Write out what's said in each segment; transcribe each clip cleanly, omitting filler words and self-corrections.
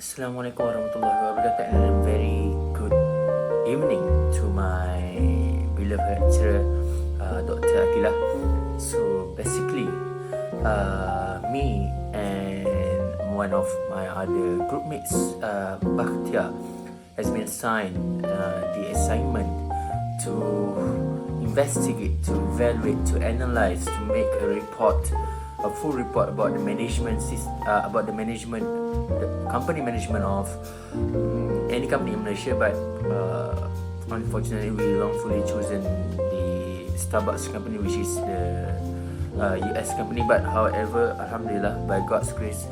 Assalamualaikum warahmatullahi wabarakatuh, and a very good evening to my beloved lecturer, Dr Aqilah. So basically, me and one of my other groupmates, Bakhtia, has been assigned the assignment to investigate, to evaluate, to analyze, to make a full report about the company management of any company in Malaysia. But unfortunately, we wrongfully chosen the Starbucks company, which is the US company. But however, Alhamdulillah, by God's grace,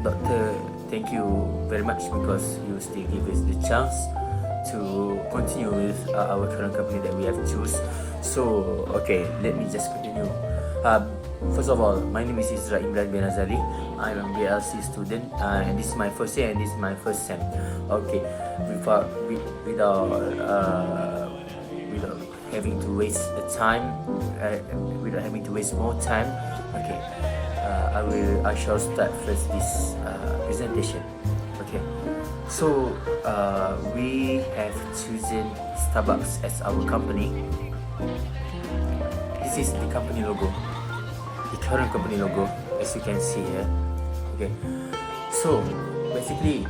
Doctor, thank you very much, because you still give us the chance to continue with our current company that we have choose. So okay, let me just continue. First of all, my name is Isra Imran bin Azali. I'm a BLC student, and this is my first year and this is my first sem. Okay, without having to waste the time, without having to waste more time, okay, I shall start first this presentation. Okay, so we have chosen Starbucks as our company. This is the company logo, the current company logo, as you can see here. Okay, so basically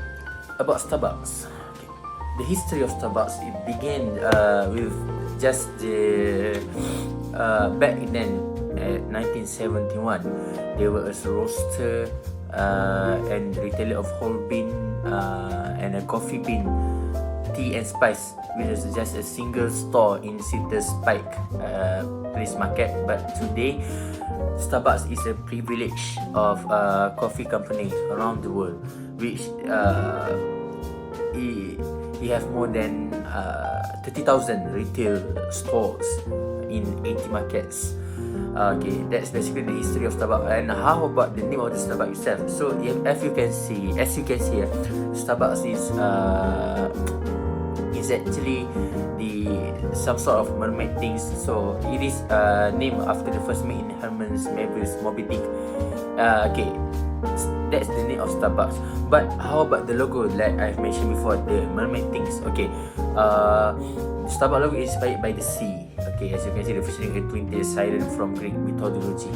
about Starbucks, okay, the history of Starbucks, it began with just the back then at 1971. They were a roaster and retailer of whole bean and a coffee bean, tea and spice, which is just a single store in Citrus Pike Place Market. But today, Starbucks is a privilege of coffee company around the world, which he have more than 30,000 retail stores in 80 markets. Okay, that's basically the history of Starbucks. And how about the name of the Starbucks itself? So as you can see, Starbucks is actually some sort of mermaid things. So it is named after the first mate in Herman's Melville's Moby Dick. Okay, that's the name of Starbucks. But how about the logo? Like I've mentioned before, the mermaid things. Okay, Starbucks logo is inspired by the sea. Okay, as you can see, the featuring a twin-tailed siren from Greek mythology.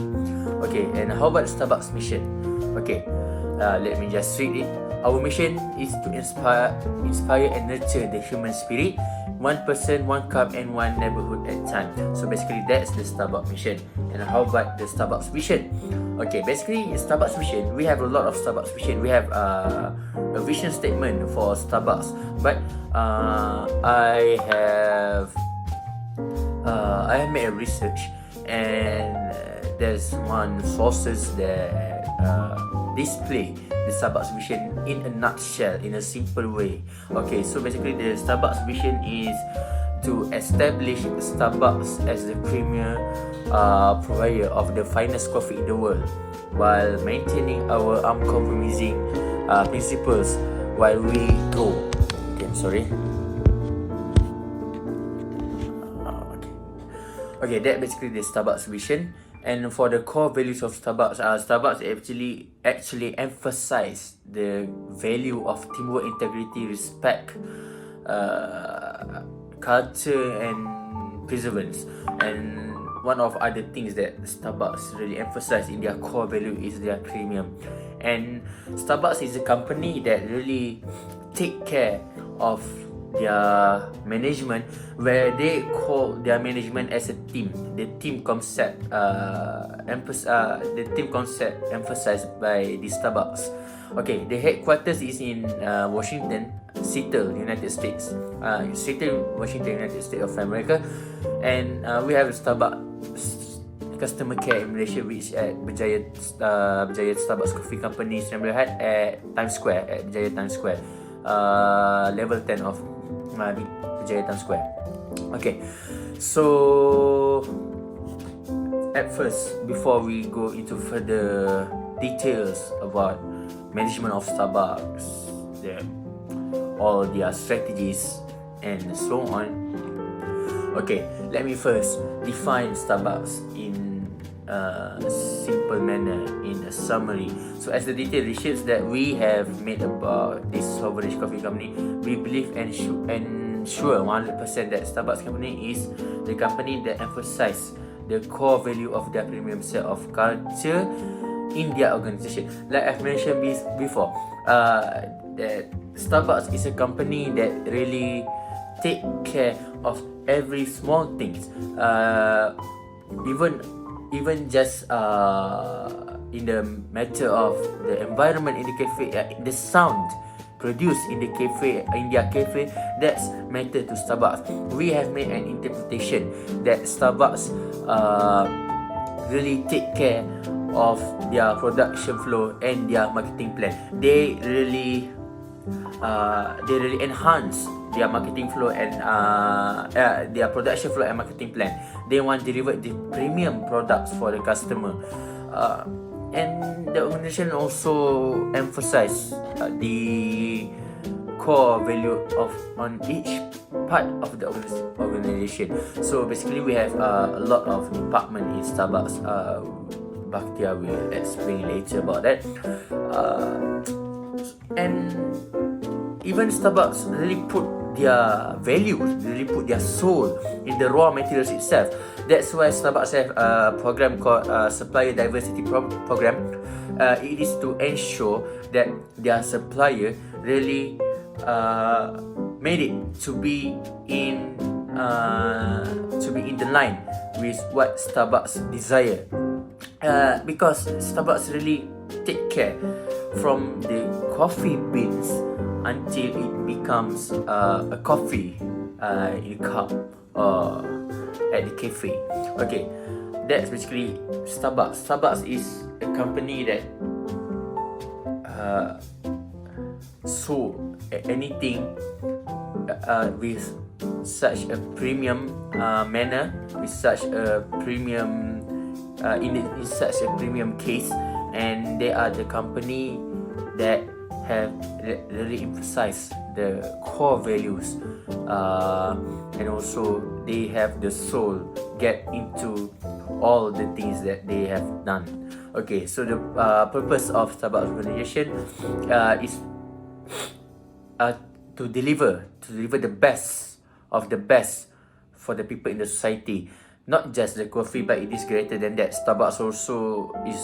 Okay, and how about Starbucks mission? Okay, let me just read it. Our mission is to inspire and nurture the human spirit, one person, one cup, and one neighborhood at a time. So basically, that's the Starbucks mission. And how about the Starbucks vision? Okay, basically, Starbucks vision, we have a lot of Starbucks vision. We have a vision statement for Starbucks, but I have made a research, and there's one sources that display the Starbucks vision in a nutshell, in a simple way. Okay, so basically the Starbucks vision is to establish Starbucks as the premier provider of the finest coffee in the world, while maintaining our uncompromising principles while we grow. Okay, I'm sorry. Okay, that basically the Starbucks vision. And for the core values of Starbucks, Starbucks actually emphasize the value of teamwork, integrity, respect, culture, and perseverance. And one of other things that Starbucks really emphasize in their core value is their premium. And Starbucks is a company that really take care of their management, where they call their management as a team. The team concept emphasized by the Starbucks. Okay, the headquarters is in Washington, Seattle, United States. Washington, United States of America. And we have a Starbucks customer care in Malaysia, which at Berjaya Starbucks Coffee Company Sdn at Times Square, at Berjaya Times Square, level 10 of Berjaya Times Square. Okay, so at first, before we go into further details about management of Starbucks, all their strategies and so on, okay, let me first define Starbucks in simple manner in a summary. So as the detailed research that we have made about this Sovereign Coffee Company, we believe and ensure 100% that Starbucks company is the company that emphasize the core value of their premium set of culture in their organization. Like I've mentioned before, that Starbucks is a company that really take care of every small things, even just in the matter of the environment in the cafe, the sound produced in the cafe, in their cafe, that's matter to Starbucks. We have made an interpretation that Starbucks really take care of their production flow and their marketing plan. They really enhance their marketing flow and their production flow and marketing plan. They want to deliver the premium products for the customer, and the organization also emphasize the core value of on each part of the organization. So basically, we have a lot of department in Starbucks. Bhaktia will explain later about that. And even Starbucks really put their values, really put their soul in the raw materials itself. That's why Starbucks have a program called Supplier Diversity Program. It is to ensure that their supplier really made it to be in the line with what Starbucks desire. Because Starbucks really take care from the coffee beans until it becomes a coffee in a cup or at the cafe. Okay, that's basically Starbucks. Starbucks is a company that sold anything with such a premium manner, with such a premium in such a premium case, and they are the company that have really emphasized the core values, and also they have the soul get into all the things that they have done. Okay, so the purpose of Starbucks organization is to deliver the best of the best for the people in the society. Not just the coffee, but it is greater than that. Starbucks also is,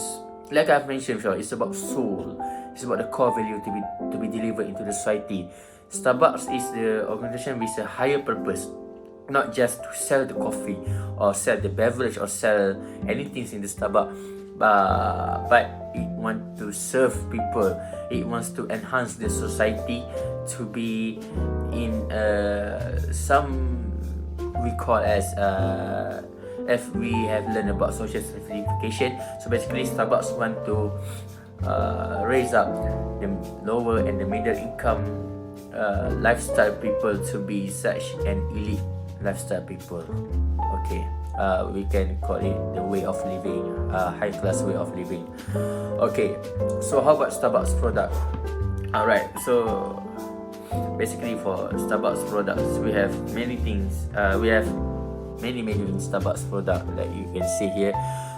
like I've mentioned before, it's about soul. It's about the core value to be delivered into the society. Starbucks is the organization with a higher purpose, not just to sell the coffee or sell the beverage or sell anything in the Starbucks, but it wants to serve people. It wants to enhance the society to be in some we call as if we have learned about social certification. So basically, Starbucks want to raise up the lower and the middle income lifestyle people to be such an elite lifestyle people. Okay, we can call it the way of living, high class way of living. Okay, so how about Starbucks product? Alright, so basically for Starbucks products, we have many things. We have many Starbucks product like you can see here.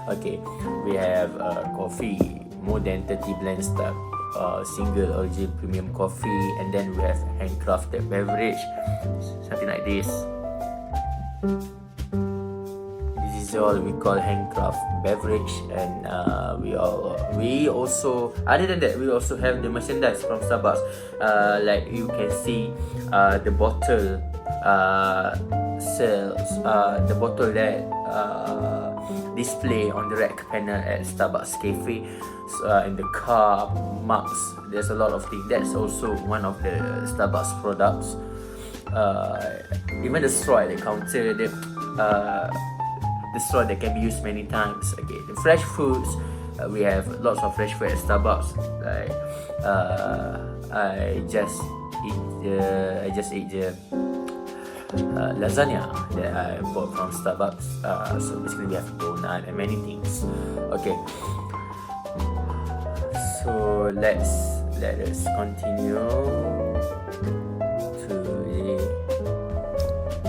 Okay, we have coffee, more than 30 blends type, single origin premium coffee, and then we have handcrafted beverage, something like this. This is all we call handcraft beverage, and we also, other than that, we also have the merchandise from Starbucks. Like you can see, the bottle sells, the bottle that display on the rack panel at Starbucks cafe, in the car marks. There's a lot of things. That's also one of the Starbucks products. Even the straw at the counter, the straw that can be used many times. Okay, the fresh foods, we have lots of fresh food at Starbucks. Like I just ate the lasagna that I bought from Starbucks. So basically we have donut and many things. Okay, so let us continue to the.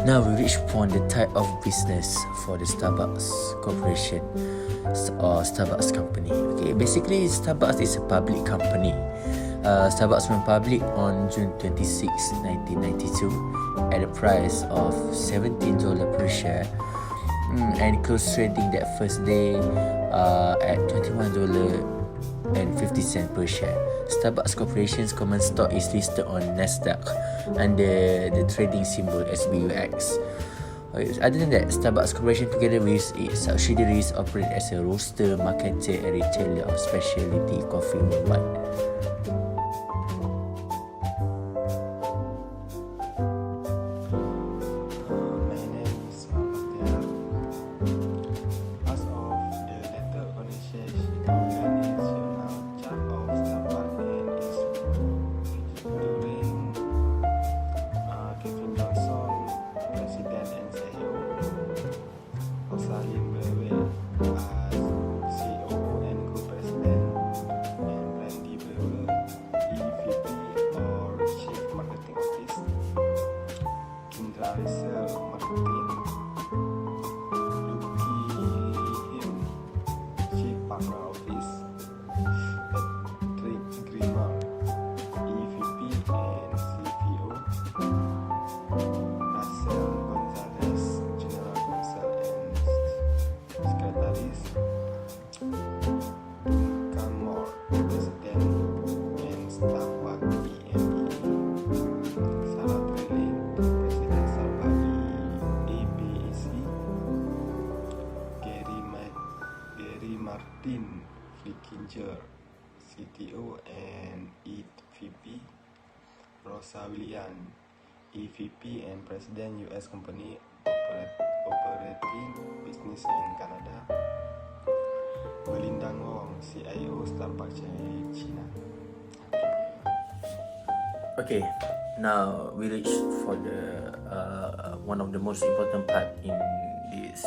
Now we reach upon the type of business for the Starbucks Corporation. or Starbucks company. Okay, basically Starbucks is a public company. Starbucks went public on June 26, 1992 at a price of $17 per share, and closed trading that first day at $21.50 per share. Starbucks Corporation's common stock is listed on Nasdaq under the trading symbol SBUX. Other than that, Starbucks Corporation together with its subsidiaries operate as a roaster, marketer and retailer of specialty coffee worldwide. CTO and EVP, Rosa William, EVP and President US Company operating business in Canada, Belinda Ngong, CIO Starbucks China. Okay, now we reach for the one of the most important part in this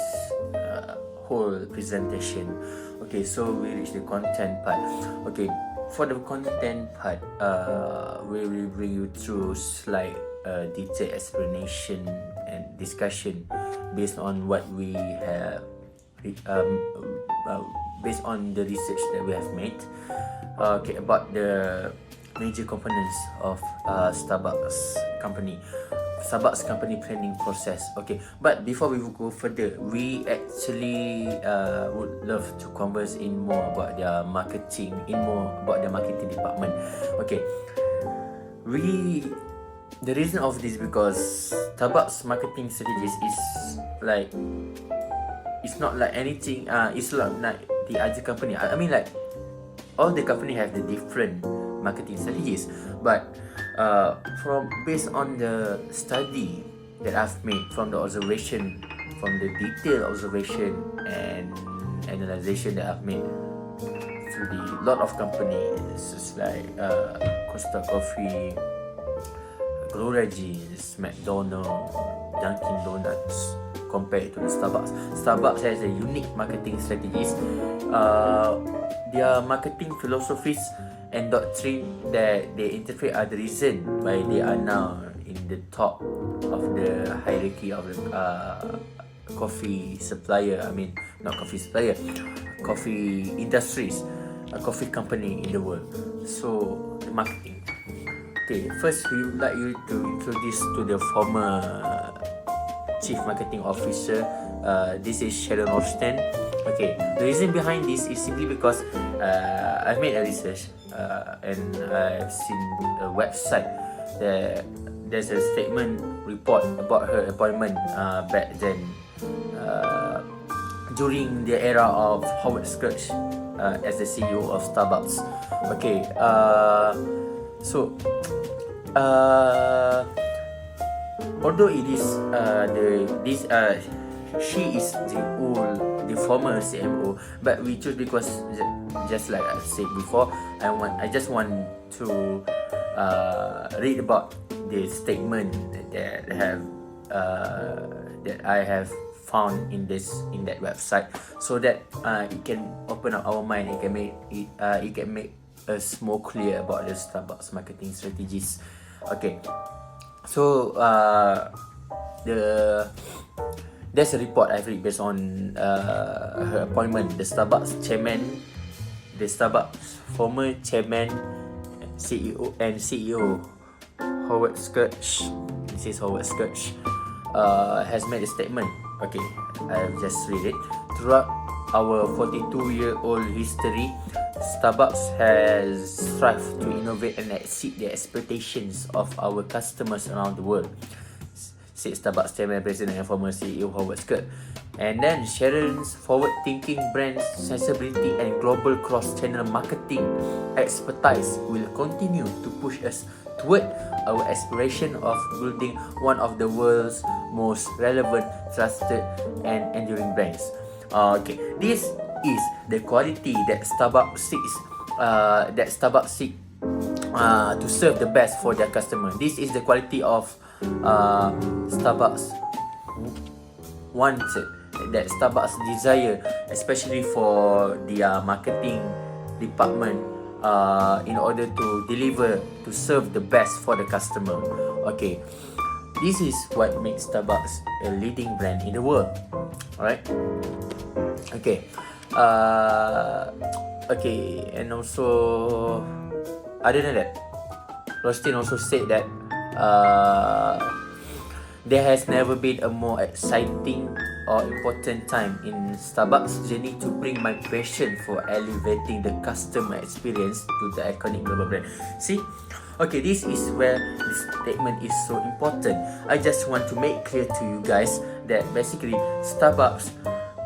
whole presentation. Okay, so we reach the content part. Okay, for the content part, we will bring you through slide detailed explanation and discussion based on what we have, based on the research that we have made. Okay, about the major components of Starbucks company planning process. Okay, but before we go further, we actually would love to converse in more about their marketing department. Okay, the reason of this because Starbucks marketing strategies is like, it's not like anything. It's not like the other company. I mean, like all the company have the different marketing strategies, but from based on the study that I've made, from the observation, from the detailed observation and analyzation that I've made through the lot of companies, just like Costa Coffee, Gloria Jeans, McDonald's, Dunkin' Donuts, compared to the Starbucks. Starbucks has a unique marketing strategies. Their marketing philosophies and doctrine that they interpret are the reason why they are now in the top of the hierarchy of the coffee supplier. I mean, not coffee supplier, coffee industries, a coffee company in the world. So the marketing. Okay, first we would like you to introduce to the former Chief Marketing Officer. This is Sharon Rosten. Okay, the reason behind this is simply because I've made a research and I've seen a website that there's a statement report about her appointment back then during the era of Howard Schultz as the CEO of Starbucks. Okay, so although it is she is the former CMO, but we choose because just like I said before, I just want to read about the statement that I have found in that website, so that it can open up our mind. It can make us more clear about the Starbucks marketing strategies. Okay, so the there's a report I've read based on her appointment. The Starbucks former chairman, CEO Howard Skirch, this is Howard Skirch, has made a statement. Okay, I'll just read it. Throughout our 42-year-old history, Starbucks has strived to innovate and exceed the expectations of our customers around the world, said Starbucks chairman, president and former CEO Howard Skirch. And then Sharon's forward-thinking brand sensibility and global cross-channel marketing expertise will continue to push us toward our aspiration of building one of the world's most relevant, trusted and enduring brands. Okay, this is the quality that Starbucks seeks to serve the best for their customer. This is the quality of Starbucks wanted, that Starbucks desire, especially for their marketing department, in order to deliver, to serve the best for the customer. Okay, this is what makes Starbucks a leading brand in the world. Alright. Okay. Okay, and also other than that, Rostin also said that there has never been a more exciting or important time in Starbucks' journey to bring my passion for elevating the customer experience to the iconic global brand. See? Okay, this is where this statement is so important. I just want to make clear to you guys that basically Starbucks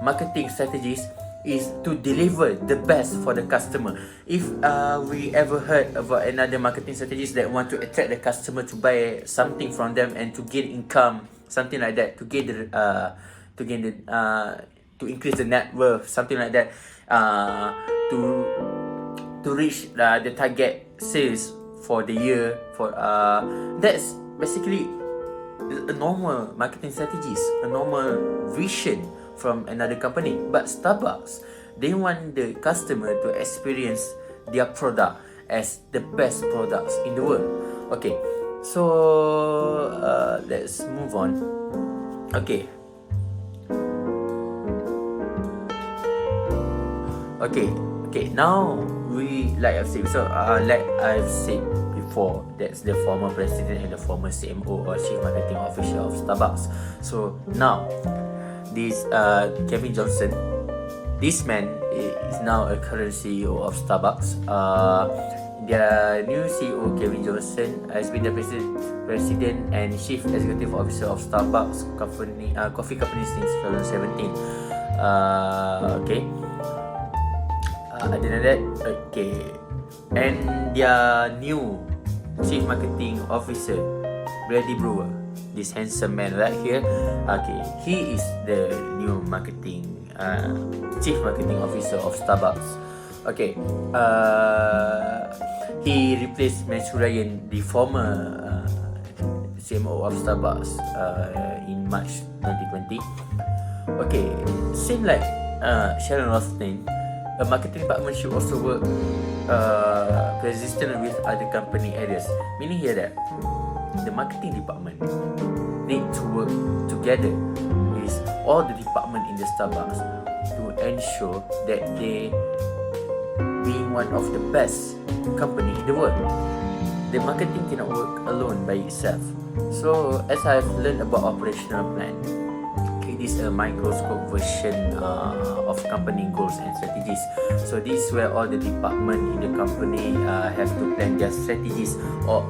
marketing strategies is to deliver the best for the customer. If we ever heard about another marketing strategies that want to attract the customer to buy something from them and to gain income, something like that, to increase the net worth, something like that, to reach the target sales for the year, for that's basically a normal marketing strategies, a normal vision from another company. But Starbucks, they want the customer to experience their product as the best products in the world. Okay, so let's move on. Okay, now we, like I've said, before, that's the former president and the former CMO or chief marketing officer of Starbucks. So now this Kevin Johnson, this man is now a current CEO of Starbucks. Their new CEO, Kevin Johnson, has been the president and chief executive officer of Starbucks coffee company since 2017. Okay. Other than that, okay, and their new chief marketing officer, Brady Brewer, this handsome man right here. Okay, he is the new chief marketing officer of Starbucks. Okay, he replaced Matthew Ryan, the former CMO of Starbucks, in March 2020. Okay, seems like Sharon Rothstein, a marketing department should also work consistent with other company areas. Meaning here that the marketing department need to work together with all the department in the Starbucks to ensure that they being one of the best company in the world. The marketing cannot work alone by itself. So as I've learned about operational plan, this is a microscope version of company goals and strategies. So this is where all the department in the company have to plan their strategies, or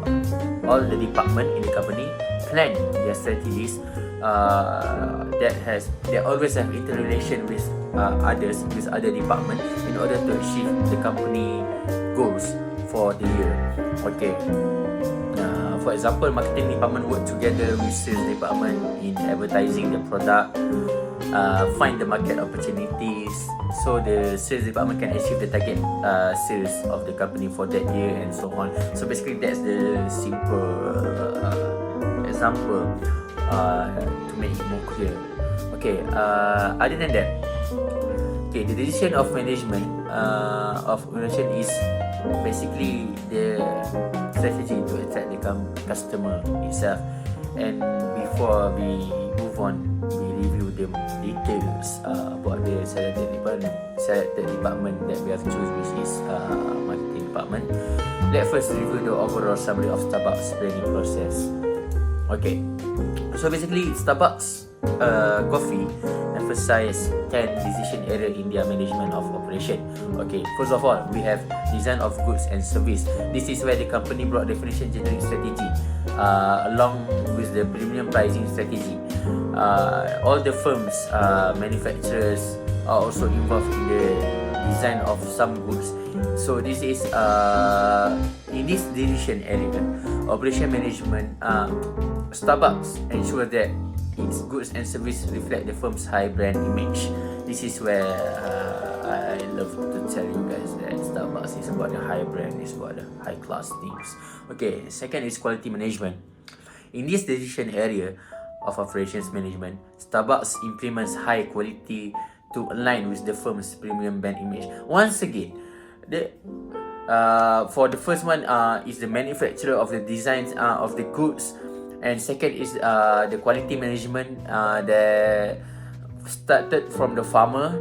all the department in the company plan their strategies that always have interrelation with other department in order to achieve the company goals for the year. Okay. For example, marketing department work together with sales department in advertising the product, find the market opportunities, so the sales department can achieve the target sales of the company for that year and so on. So basically, that's the simple example to make it more clear. Okay, other than that, okay, the decision of management of organization is basically the strategy to attract the customer itself. And before we move on, we review the details about the selected department that we have chosen, which is marketing department. Let's first review the overall summary of Starbucks planning process. Okay, so basically Starbucks coffee emphasize 10 decision area in their management of operation. Okay, first of all, we have design of goods and service. This is where the company brought definition generic strategy along with the premium pricing strategy. All the firms, manufacturers are also involved in the design of some goods. So this is in this decision area, operation management, Starbucks ensure that its goods and service reflect the firm's high brand image. This is where I love to tell you guys that Starbucks is about the high brand, is about the high class things. Okay, second is quality management. In this decision area of operations management, Starbucks implements high quality to align with the firm's premium brand image. Once again, for the first one is the manufacturer of the designs of the goods, and second is the quality management that started from the farmer,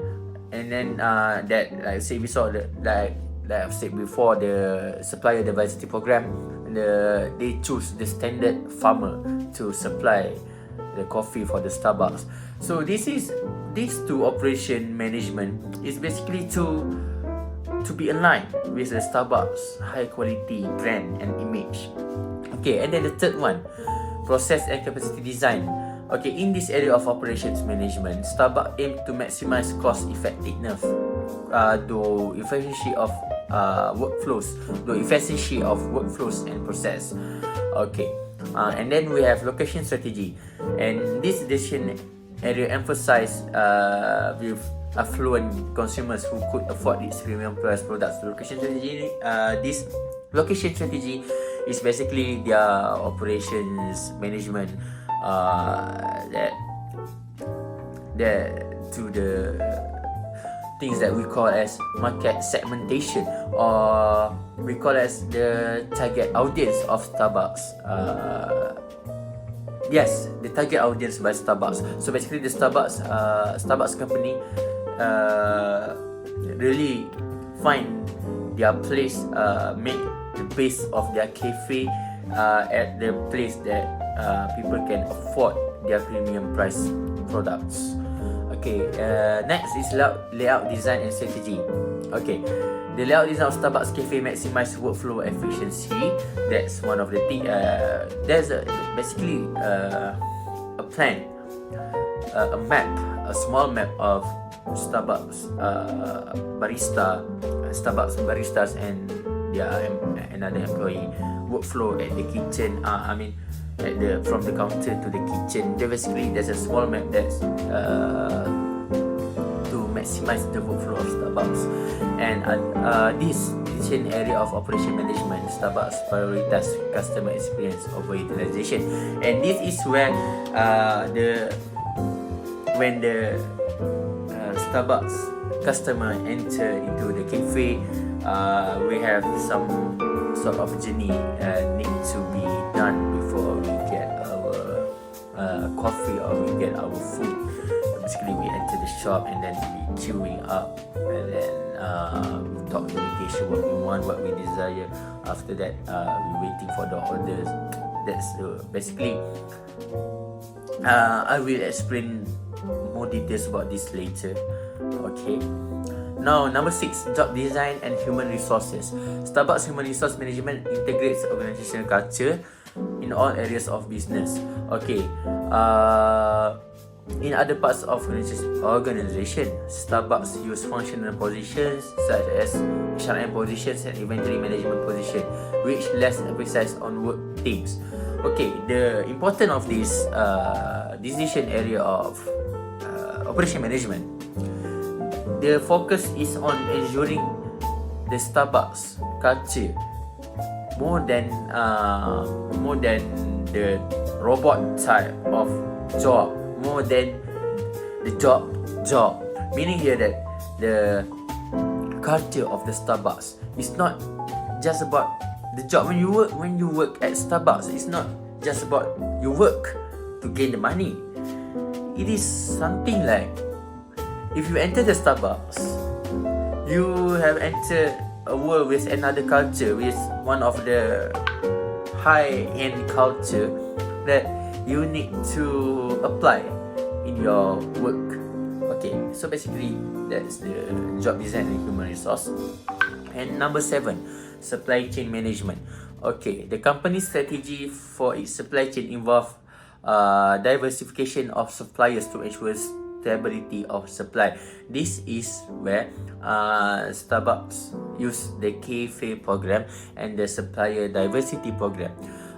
and then that, like I said, we saw like I've said before, the supplier diversity program, they choose the standard farmer to supply the coffee for the Starbucks. So these two operation management is basically to be aligned with the Starbucks high quality brand and image. Okay, and then the third one, process and capacity design. Okay, in this area of operations management, Starbucks aim to maximize cost effectiveness, the efficiency of workflows and process. Okay, and then we have location strategy, and this decision area emphasize with affluent consumers who could afford its premium price products. This location strategy is basically their operations management that to the things that we call as market segmentation, or we call as the target audience of Starbucks. Yes, the target audience by Starbucks. So basically, the Starbucks company really find their place, make the base of their cafe at the place that people can afford their premium price products. Okay, next is layout design and strategy. Okay, the layout design of Starbucks cafe maximize workflow efficiency. That's one of the things. There's basically a plan, a map, a small map of Starbucks baristas and their another employee workflow at the kitchen. From the counter to the kitchen. There's a small map that's to maximize the workflow of Starbucks. And this decision area of operation management, Starbucks prioritize customer experience over utilization. And this is where when the Starbucks customer enter into the cafe, we have some sort of journey need to be done before we get our coffee or we get our food. Basically, we enter the shop and then we queuing up, and then we talk to the cashier what we want, what we desire. After that, we waiting for the orders. That's basically. I will explain more details about this later. Okay. Now, number 6, job design and human resources. Starbucks human resource management integrates organizational culture in all areas of business. Okay. In other parts of organization, Starbucks use functional positions such as HRM positions and inventory management position, which less emphasize on work teams. Okay, the importance of this decision area of operation management. The focus is on ensuring the Starbucks culture more than the robot type of job, more than the job. Meaning here that the culture of the Starbucks is not just about the job. When you work at Starbucks, it's not just about you work to gain the money. It is something like if you enter the Starbucks, you have entered a world with another culture, with one of the high-end culture that you need to apply in your work. Okay, so basically that's the job design and human resource. And number 7, supply chain management. Okay, the company's strategy for its supply chain involve diversification of suppliers to ensure stability of supply. This is where Starbucks use the KFA program and the supplier diversity program.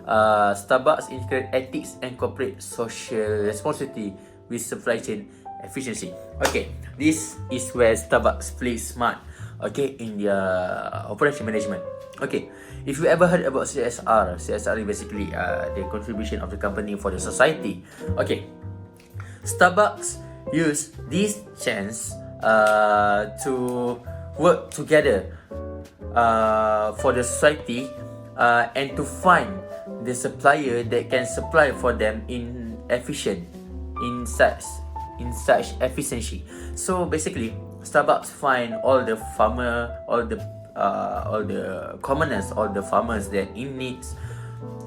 Starbucks integrate ethics and corporate social responsibility with supply chain efficiency. Okay, this is where Starbucks plays smart, okay, in their operation management. Okay, if you ever heard about CSR is basically the contribution of the company for the society. Okay, Starbucks use this chance to work together for the society and to find the supplier that can supply for them in such efficiency. So basically, Starbucks find all the commoners, all the farmers that in needs,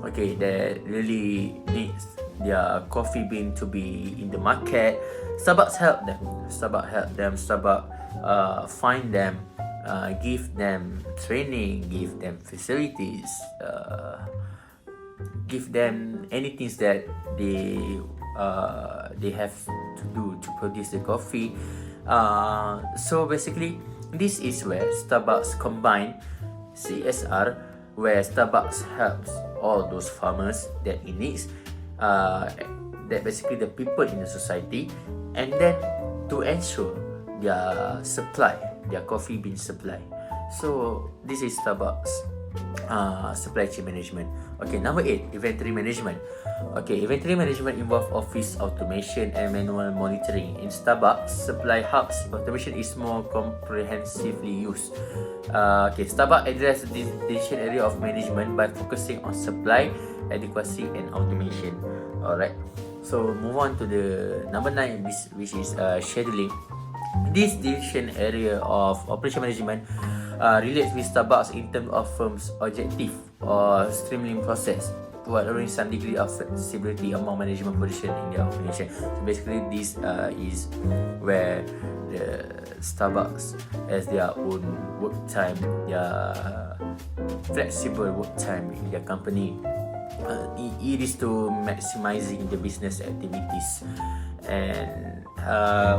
okay, that really needs their coffee bean to be in the market. Starbucks help them. Starbucks find them, give them training, give them facilities, give them anything that they have to do to produce the coffee. So basically, this is where Starbucks combine CSR, where Starbucks helps all those farmers that in needs, that basically the people in the society, and then to ensure their supply, their coffee bean supply. So this is Starbucks supply chain management. Okay, number 8, inventory management. Okay, inventory management involve office automation and manual monitoring. In Starbucks supply hubs, automation is more comprehensively used. Okay, Starbucks address this decision area of management by focusing on supply, adequacy, and automation. Alright, so move on to the number 9, which is scheduling. This decision area of operation management relates with Starbucks in terms of firm's objective or streamlining process to allowing some degree of flexibility among management position in their operation. So basically, this is where the Starbucks has their own work time, their flexible work time in their company. It is to maximizing the business activities, and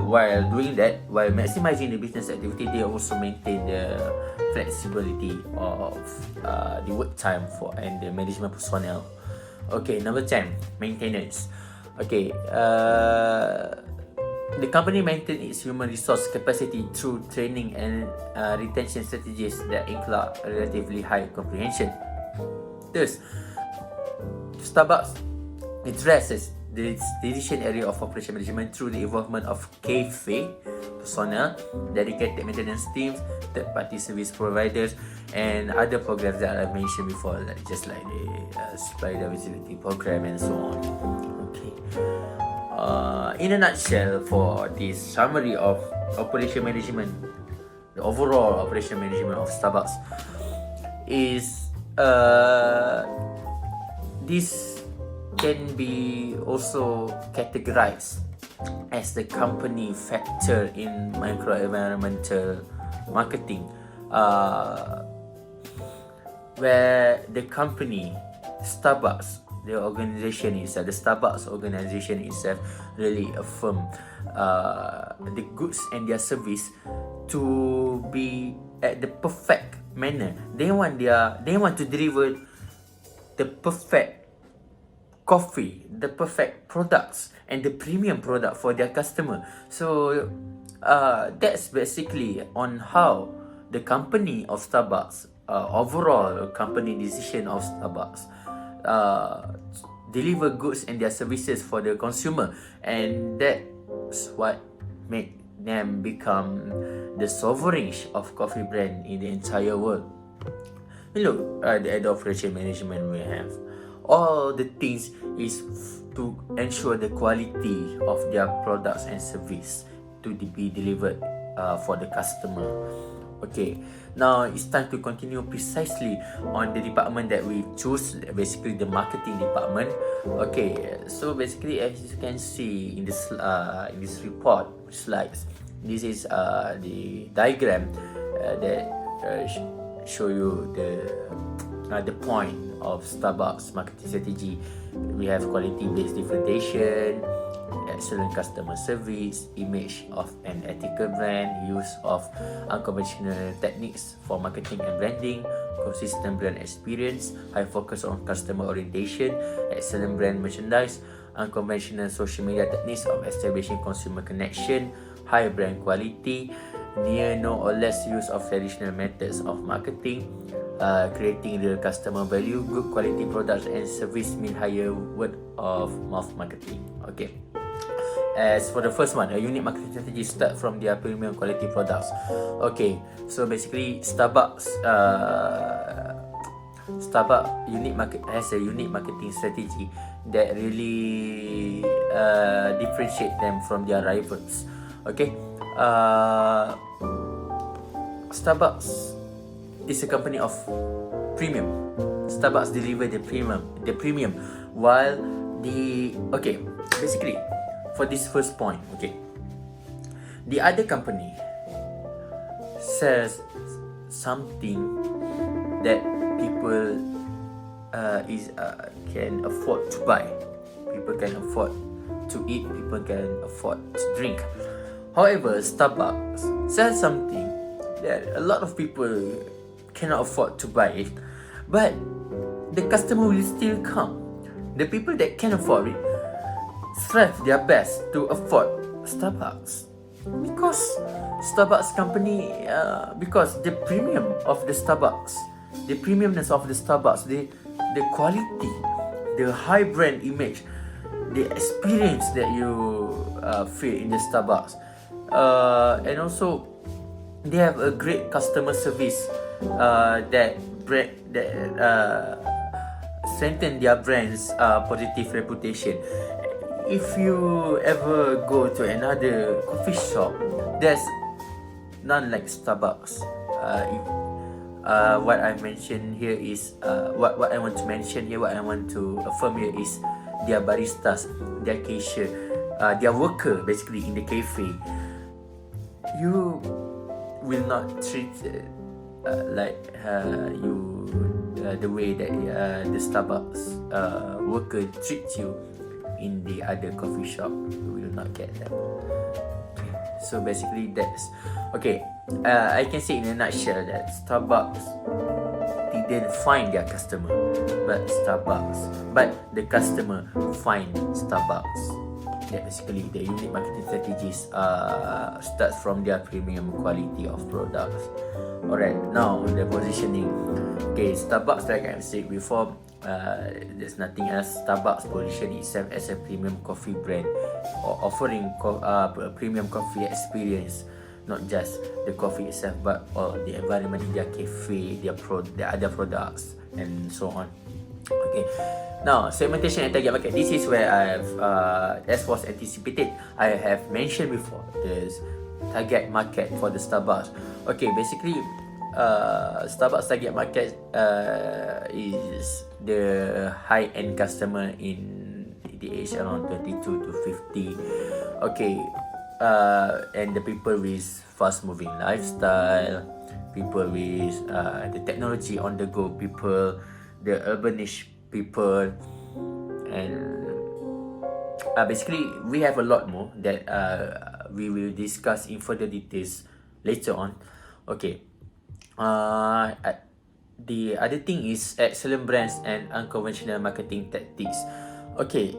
while doing that, while maximizing the business activity, they also maintain the flexibility of the work time and the management personnel. Okay, number 10, maintenance. Okay, the company maintains its human resource capacity through training and retention strategies that include relatively high comprehension. Thus, Starbucks addresses the decision area of operation management through the involvement of KFA personnel, dedicated maintenance teams, third-party service providers, and other programs that I mentioned before, just like the supply diversity program and so on. Okay. In a nutshell, for this summary of operation management, the overall operation management of Starbucks is this can be also categorized as the company factor in microenvironmental marketing, where the company Starbucks, the Starbucks organization itself really affirm the goods and their service to be at the perfect manner. They want to deliver the perfect coffee, the perfect products, and the premium product for their customer. So that's basically on how the company of Starbucks, overall company decision of Starbucks, deliver goods and their services for the consumer, and that's what make them become the sovereign of coffee brand in the entire world. Look at the operation management we have. all the things is to ensure the quality of their products and service to be delivered for the customer. Okay, now it's time to continue precisely on the department that we choose, basically the marketing department. Okay, so basically as you can see in this report slides, this is the diagram that show you the point of Starbucks marketing strategy. We have quality-based differentiation, excellent customer service, image of an ethical brand, use of unconventional techniques for marketing and branding, consistent brand experience, high focus on customer orientation, excellent brand merchandise, unconventional social media techniques of establishing consumer connection, high brand quality, near no or less use of traditional methods of marketing, creating real customer value, good quality products and service mean higher word of mouth marketing. Okay. As for the first one, a unique marketing strategy start from their premium quality products. Okay, so basically Starbucks has a unique marketing strategy that really differentiate them from their rivals. Okay, Starbucks is a company of premium. Starbucks deliver the premium, while basically for this first point, the other company sells something that people can afford to buy. People can afford to eat. People can afford to drink. However, Starbucks sells something that a lot of people cannot afford to buy it, but the customer will still come. The people that can afford it strive their best to afford Starbucks because Starbucks company because the premium of the Starbucks, the premiumness of the Starbucks, the quality, the high brand image, the experience that you feel in the Starbucks, and also they have a great customer service that strengthen their brand's positive reputation. If you ever go to another coffee shop, there's none like Starbucks. What I mentioned here is what I want to mention here. What I want to affirm here is their baristas, their cashier, their worker basically in the cafe. You will not treat like the way that the Starbucks worker treats you in the other coffee shop. You will not get that. Okay. So basically that's okay. I can say in a nutshell that Starbucks didn't find their customer, but the customer find Starbucks. That basically the unique marketing strategies starts from their premium quality of products. Alright, now the positioning. Okay, Starbucks, like I said before, there's nothing else. Starbucks position itself as a premium coffee brand, offering a premium coffee experience, not just the coffee itself, but all the environment in their cafe, their other products, and so on. Okay, now segmentation and target market. This is where I've, as was anticipated, I have mentioned before, there's target market for the Starbucks. Okay, basically, Starbucks target market is the high-end customer in the age around 22 to 50. Okay, and the people with fast-moving lifestyle, people with the technology on the go people, the urbanish people, and basically we have a lot more that we will discuss in further details later on. Okay, the other thing is excellent brands and unconventional marketing tactics. Okay,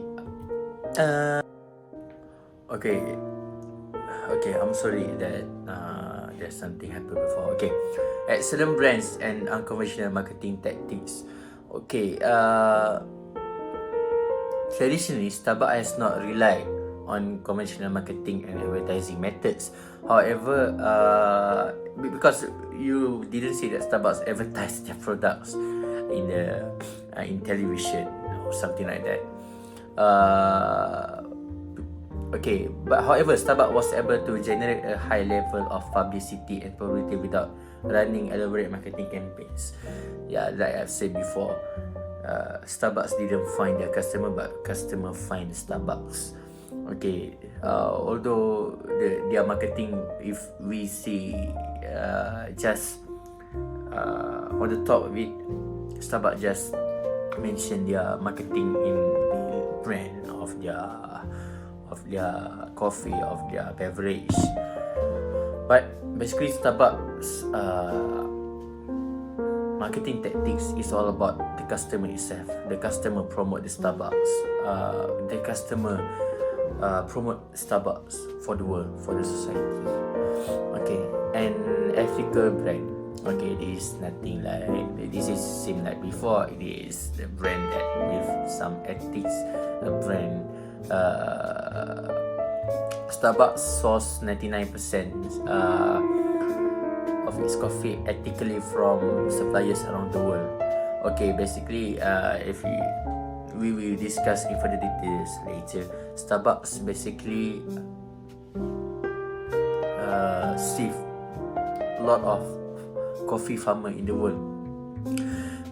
I'm sorry that there's something happened before. Okay, excellent brands and unconventional marketing tactics. Okay, traditionally Starbucks has not relied on conventional marketing and advertising methods. However, because you didn't see that Starbucks advertise their products in television or something like that. Okay, but however, Starbucks was able to generate a high level of publicity and popularity without running elaborate marketing campaigns. Yeah, like I've said before, Starbucks didn't find their customer, but customer find Starbucks. Okay, although their marketing, if we see just on the top of it, Starbucks just mention their marketing in the brand of their coffee, of their beverage. But basically, Starbucks marketing tactics is all about the customer itself. The customer promote the Starbucks. The customer promote Starbucks for the world, for the society. Okay, an ethical brand. Okay, this is nothing like this. Is same like before. It is the brand that with some ethics. A brand. Starbucks source 99% of its coffee ethically from suppliers around the world. Okay, basically, if we will discuss in further details later. Starbucks basically save a lot of coffee farmer in the world.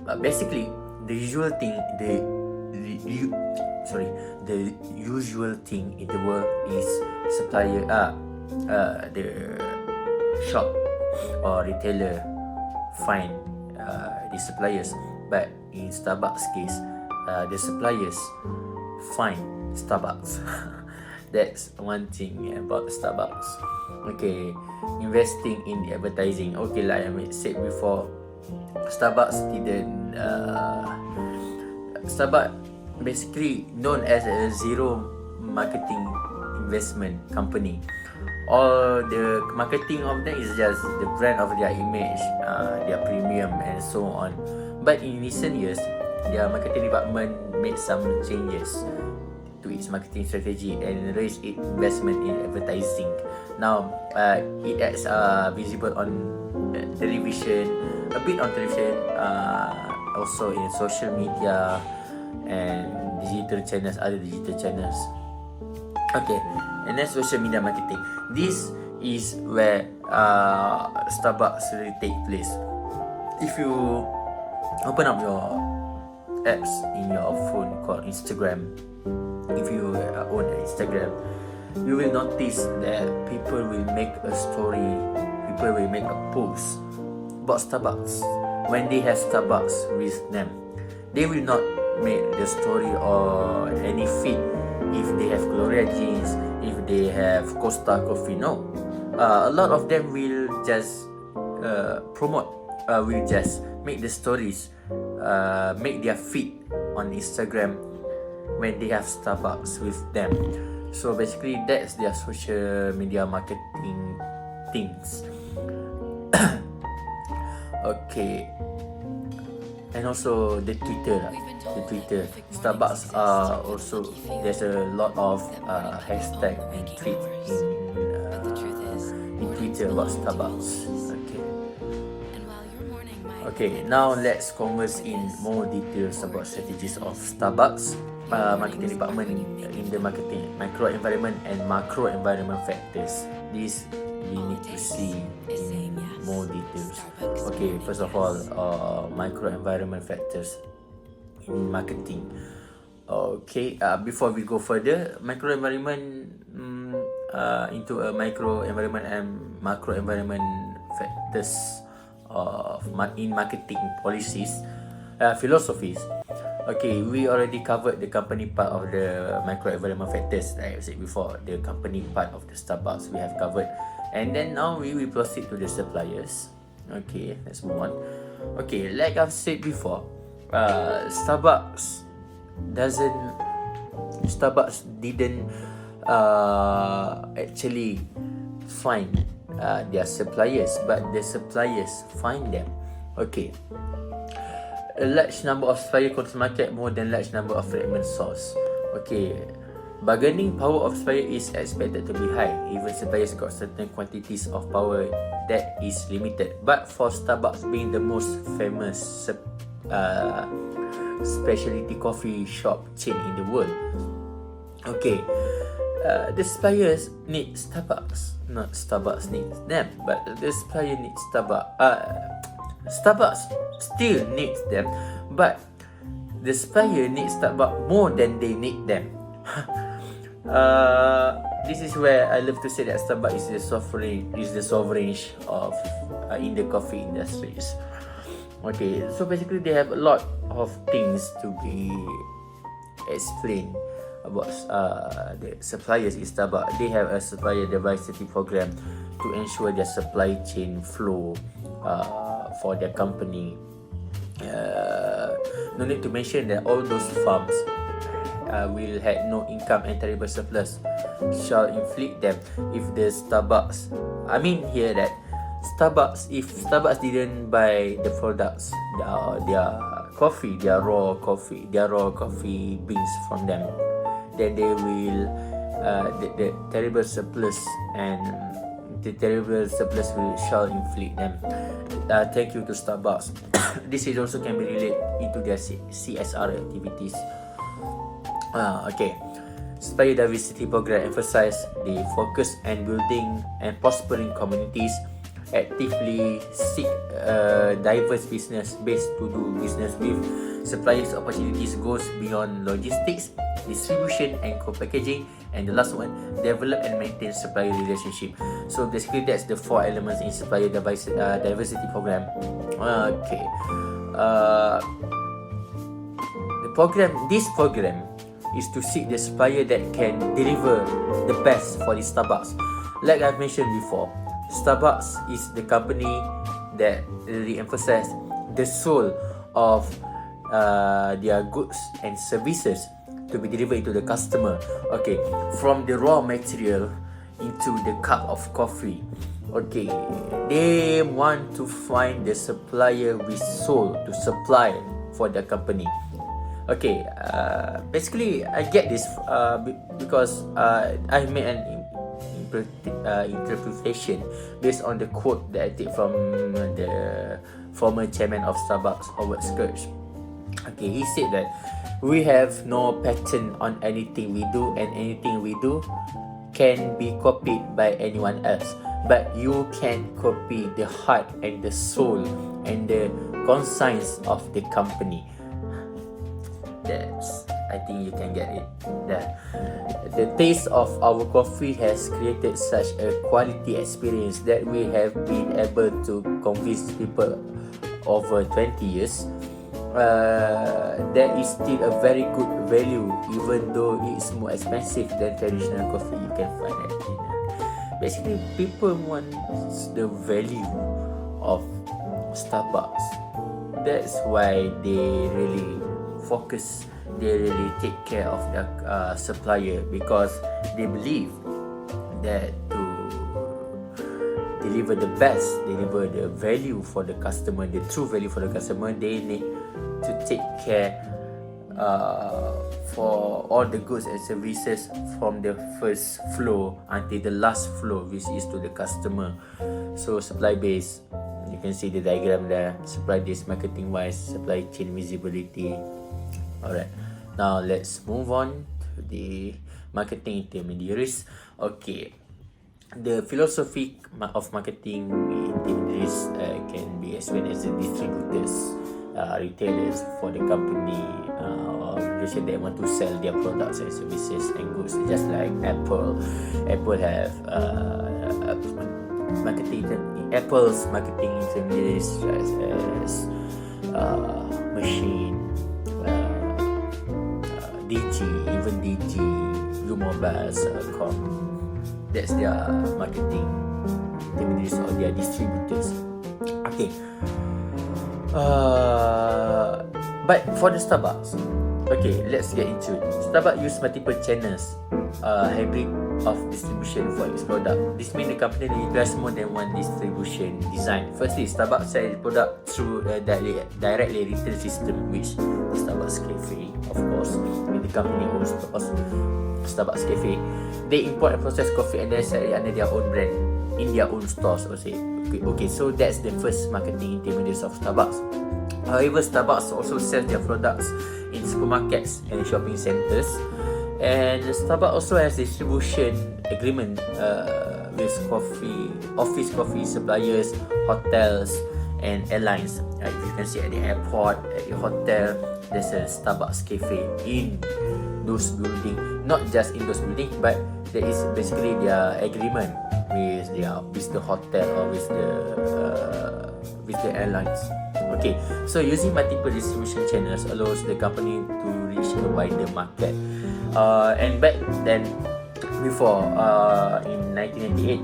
But basically, the usual thing the usual thing in the world is supplier the shop or retailer find the suppliers, but in Starbucks case, the suppliers find Starbucks. That's one thing about Starbucks. Okay, investing in the advertising. Okay, like I said before, Starbucks basically known as a zero marketing investment company. All the marketing of them is just the brand of their image, their premium and so on. But in recent years, their marketing department made some changes to its marketing strategy and raised its investment in advertising. Now, it is visible on television, a bit on television, also in social media and digital channels, other digital channels. Okay, and then social media marketing. This is where Starbucks really take place. If you open up your apps in your phone called Instagram, if you own Instagram, you will notice that people will make a story, people will make a post about Starbucks. When they have Starbucks with them, they will not make the story or any feed if they have Gloria jeans, if they have Costa coffee. No, a lot of them will just will just make the stories, make their feed on Instagram when they have Starbucks with them. So basically, that's their social media marketing things. Okay, and also the Twitter. Starbucks also, there's a lot of hashtag and tweet in Twitter about Starbucks. Okay, now let's converse in more details about strategies of Starbucks marketing department in the marketing micro environment and macro environment factors. This we need to see in more details. Okay, first of all, micro environment factors in marketing. Okay, before we go further, micro environment into a micro environment and macro environment factors in marketing policies, philosophies. Okay, we already covered the company part of the micro environment factors. Like I said before, the company part of the Starbucks we have covered. And then now we will proceed to the suppliers. Okay, let's move on. Okay, like I've said before, Starbucks didn't actually find their suppliers, but the suppliers find them. Okay, a large number of suppliers control market more than large number of fragment source. Okay, bargaining power of supplier is expected to be high. Even suppliers got certain quantities of power that is limited. But for Starbucks being the most famous specialty coffee shop chain in the world. Okay, the suppliers need Starbucks, not Starbucks needs them, but the supplier needs Starbucks. Starbucks still needs them, but the supplier needs Starbucks more than they need them. This is where I love to say that Starbucks is the sovereign of in the coffee industries. Okay, so basically they have a lot of things to be explained about the suppliers in Starbucks. They have a supplier diversity program to ensure their supply chain flow for their company. No need to mention that all those farms will have no income and terrible surplus shall inflict them if the Starbucks. I mean here that if Starbucks didn't buy the products, their coffee, their raw coffee beans from them, then they will the terrible surplus shall inflict them. Thank you to Starbucks. This is also can be related into their CSR activities. Okay. Supplier diversity program emphasize the focus on building and prospering communities, actively seek diverse business base to do business with. Suppliers opportunities goes beyond logistics, distribution and co-packaging, and the last one, develop and maintain supplier relationship. So basically that's the 4 elements in supplier diversity program. Okay. This program is to seek the supplier that can deliver the best for the Starbucks. Like I've mentioned before, Starbucks is the company that really emphasizes the soul of their goods and services to be delivered to the customer. Okay, from the raw material into the cup of coffee. Okay, they want to find the supplier with soul to supply for their company. Okay, basically I get this because I made an interpretation based on the quote that I take from the former chairman of Starbucks, Howard Schultz. Okay, he said that we have no patent on anything we do, and anything we do can be copied by anyone else, but you can copy the heart and the soul and the conscience of the company. I think you can get it there. The taste of our coffee has created such a quality experience that we have been able to convince people over 20 years that is still a very good value, even though it's more expensive than traditional coffee you can find at dinner. Basically, people want the value of Starbucks. That's why they really focus, they really take care of the supplier, because they believe that to deliver the best, deliver the value for the customer, the true value for the customer, they need to take care for all the goods and services from the first flow until the last flow, which is to the customer. So supply base, you can see the diagram there. Supply base, marketing wise, supply chain visibility. Alright, now let's move on to the marketing intermediaries. Okay, the philosophy of marketing intermediaries can be explained as the distributors, retailers for the company or organization that want to sell their products and services and goods. Just like Apple have Apple's marketing intermediaries as Machine, DG, Mobiles, that's their marketing intermediaries or their distributors. Okay, but for the Starbucks, okay, let's get into it. Starbucks use multiple channels, hybrid of distribution for its product. This means the company utilizes more than one distribution design. Firstly, Starbucks sells product through a directly retail system, which the Starbucks Cafe, of course, when the company owns Starbucks Cafe. They import and process coffee and then sell it under their own brand in their own stores. Okay, so that's the first marketing intermediaries of Starbucks. However, Starbucks also sells their products in supermarkets and shopping centers, and Starbucks also has distribution agreement with office coffee suppliers, hotels, and airlines. If you can see at the airport, at your hotel, there's a Starbucks cafe in those buildings. Not just in those buildings, but there is basically their agreement with the hotel or with the airlines. Okay, so using multiple distribution channels allows the company to reach a wider market. And back then, before in 1998,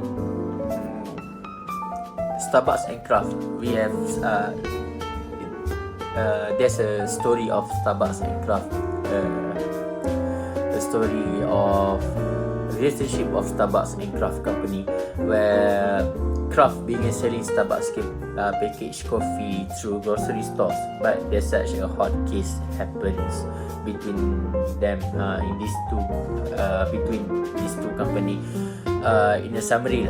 Starbucks and Kraft, we have there's a story of Starbucks and Kraft, a story of relationship of Starbucks and Kraft company, where Kraft began selling Starbucks packaged coffee through grocery stores, but there's such a hot case happens between them between these two companies. In a summary,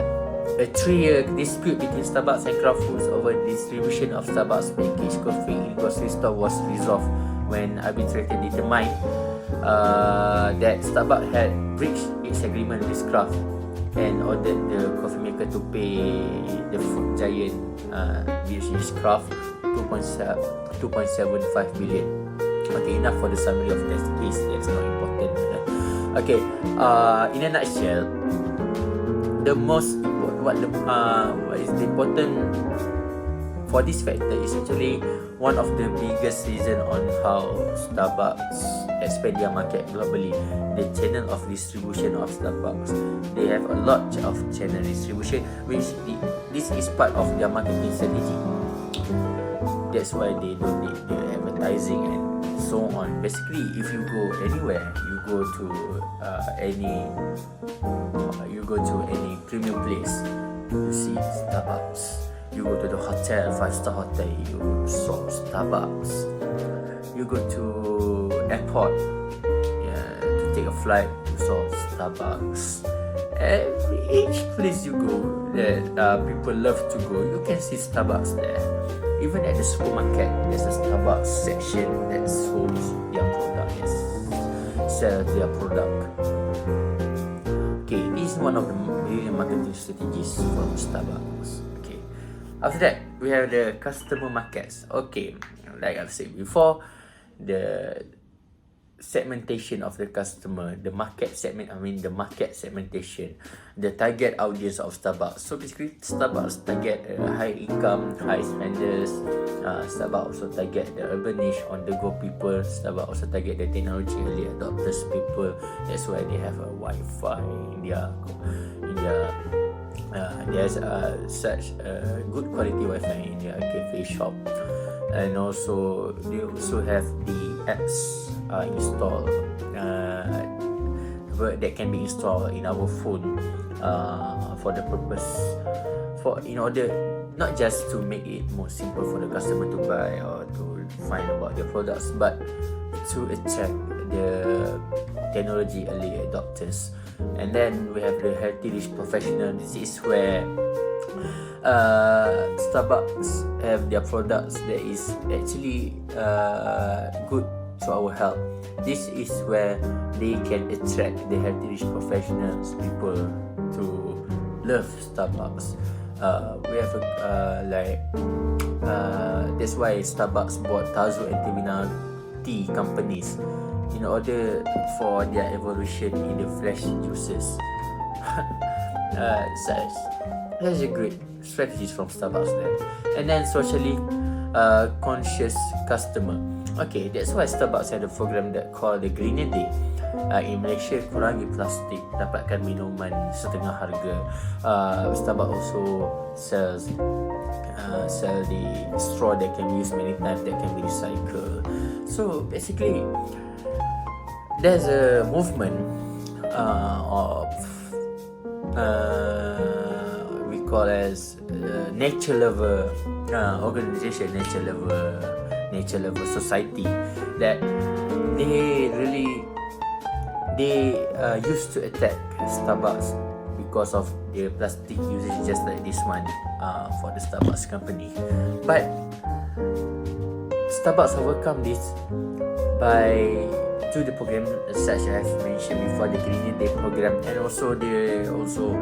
a 3-year dispute between Starbucks and Kraft Foods over distribution of Starbucks packaged coffee in grocery store was resolved when arbitrator determined that Starbucks had breached its agreement with Kraft and ordered the coffee maker to pay the food giant, which is Kraft, 2.75 billion. Okay, enough for the summary of this case. That's not important. Okay, in a nutshell, what is the important for this factor is actually one of the biggest reason on how Starbucks expand their market globally. The channel of distribution of Starbucks, they have a lot of channel distribution, which this is part of their marketing strategy. That's why they don't need the advertising and so on. Basically, if you go anywhere, you go to any premium place, you see Starbucks. You go to the hotel, 5-star hotel, you saw Starbucks. You go to airport, to take a flight, you saw Starbucks. Each place you go that people love to go, you can see Starbucks there. Even at the supermarket, there's a Starbucks section that sells their product. Okay, this is one of the brilliant marketing strategies from Starbucks. After that, we have the customer markets. Okay, like I've said before, the segmentation of the customer, the market segmentation, the target audience of Starbucks. So basically, Starbucks target high income, high spenders. Starbucks also target the urban niche, on the go people. Starbucks also target the technology early adopters people. That's why they have a Wi-Fi in their there's such good quality Wi-Fi in their cafe shop, and also they also have the apps installed that can be installed in our phone for the purpose in order not just to make it more simple for the customer to buy or to find about their products, but to attract the technology early adopters. And then we have the healthy rich professional. This is where Starbucks have their products that is actually good to our health. This is where they can attract the healthy rich professionals, people to love Starbucks. We have that's why Starbucks bought Tazo and Terminal tea companies in order for their evolution in the fresh juices. That's a great strategies from Starbucks there. And then socially conscious customer. Okay, that's why Starbucks had a program that called the Greener Day. In Malaysia, kurangi plastik, dapatkan minuman setengah harga. Starbucks also sell the straw that can be used many times, that can be recycled. So basically, there's a movement of we call as nature lover organization, nature lover society, that they used to attack Starbucks because of the plastic usage, just like this one for the Starbucks company. But Starbucks overcome this by through the program such as I've mentioned before, the Green Day program, and also they also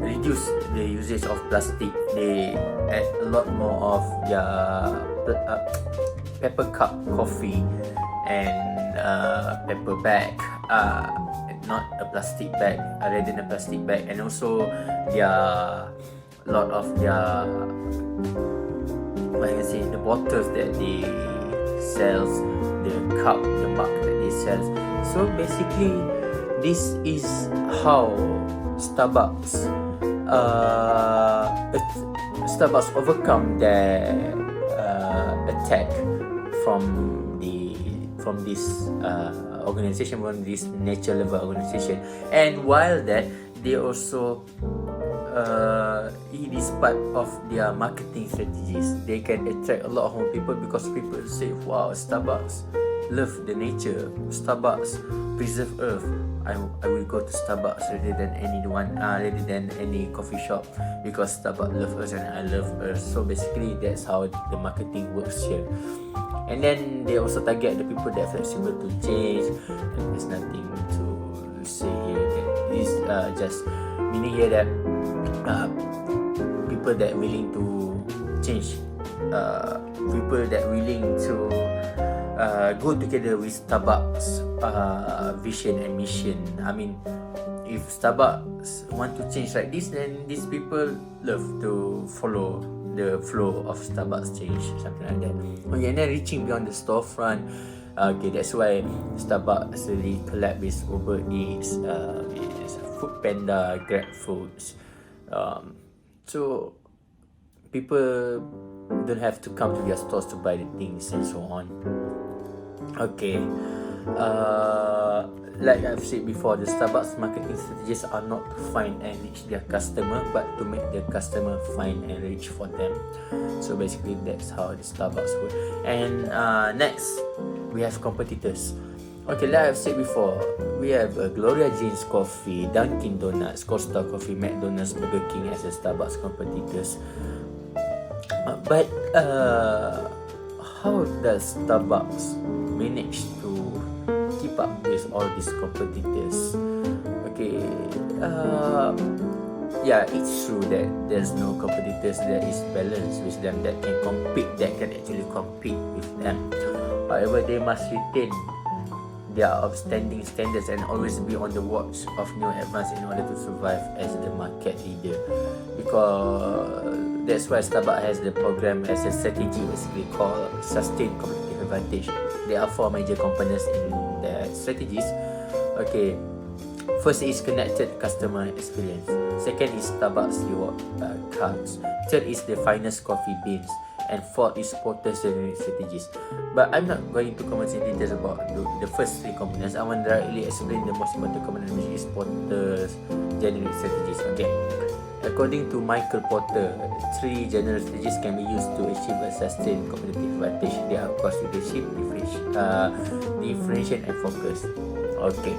reduce the usage of plastic. They add a lot more of their paper cup coffee and paper bag, not a plastic bag, rather than a plastic bag, and also their lot of their, like I say, the bottles that they sells, the cup, the mug that they sells. So basically, this is how Starbucks overcome their attack from this organization, from this nature level organization. And while that, they also it is part of their marketing strategies. They can attract a lot more people because people say, wow, Starbucks love the nature, Starbucks preserve earth. I will go to Starbucks rather than any coffee shop, because Starbucks love us and I love earth. So basically that's how the marketing works here. And then they also target the people that are flexible to change. And there's nothing to say here. That is just meaning here that people that willing to change, people that willing to go together with Starbucks vision and mission. I mean, if Starbucks want to change like this, then these people love to follow the flow of Starbucks change, something like that. Okay, and then reaching beyond the storefront. Okay, that's why Starbucks really collab with Uber Eats, with Food Panda, Grab Foods. So people don't have to come to their stores to buy the things and so on. Okay, like I've said before, the Starbucks marketing strategies are not to find and reach their customer, but to make their customer find and reach for them. So basically that's how the Starbucks work. And next, we have competitors. Okay, like I've said before, we have Gloria Jean's Coffee, Dunkin' Donuts, Costa Coffee, McDonald's, Burger King as the Starbucks competitors. But how does Starbucks manage to keep up with all these competitors? Okay, yeah, it's true that there's no competitors that is balanced with them, that can actually compete with them. However, they must retain their outstanding standards and always be on the watch of new advances in order to survive as the market leader. Because that's why Starbucks has the program as a strategy, basically called Sustained Competitive Advantage. There are 4 major components in the strategies. Okay, first is connected customer experience. Second is Starbucks reward cards. Third is the finest coffee beans. And fourth is porters generic strategies. But I'm not going to comment in details about the first 3 components. I want to directly explain the most important component, which is porters generic strategies. Okay, according to Michael Porter, 3 general strategies can be used to achieve a sustained competitive advantage. They are cost leadership, differentiation, and focus. Okay.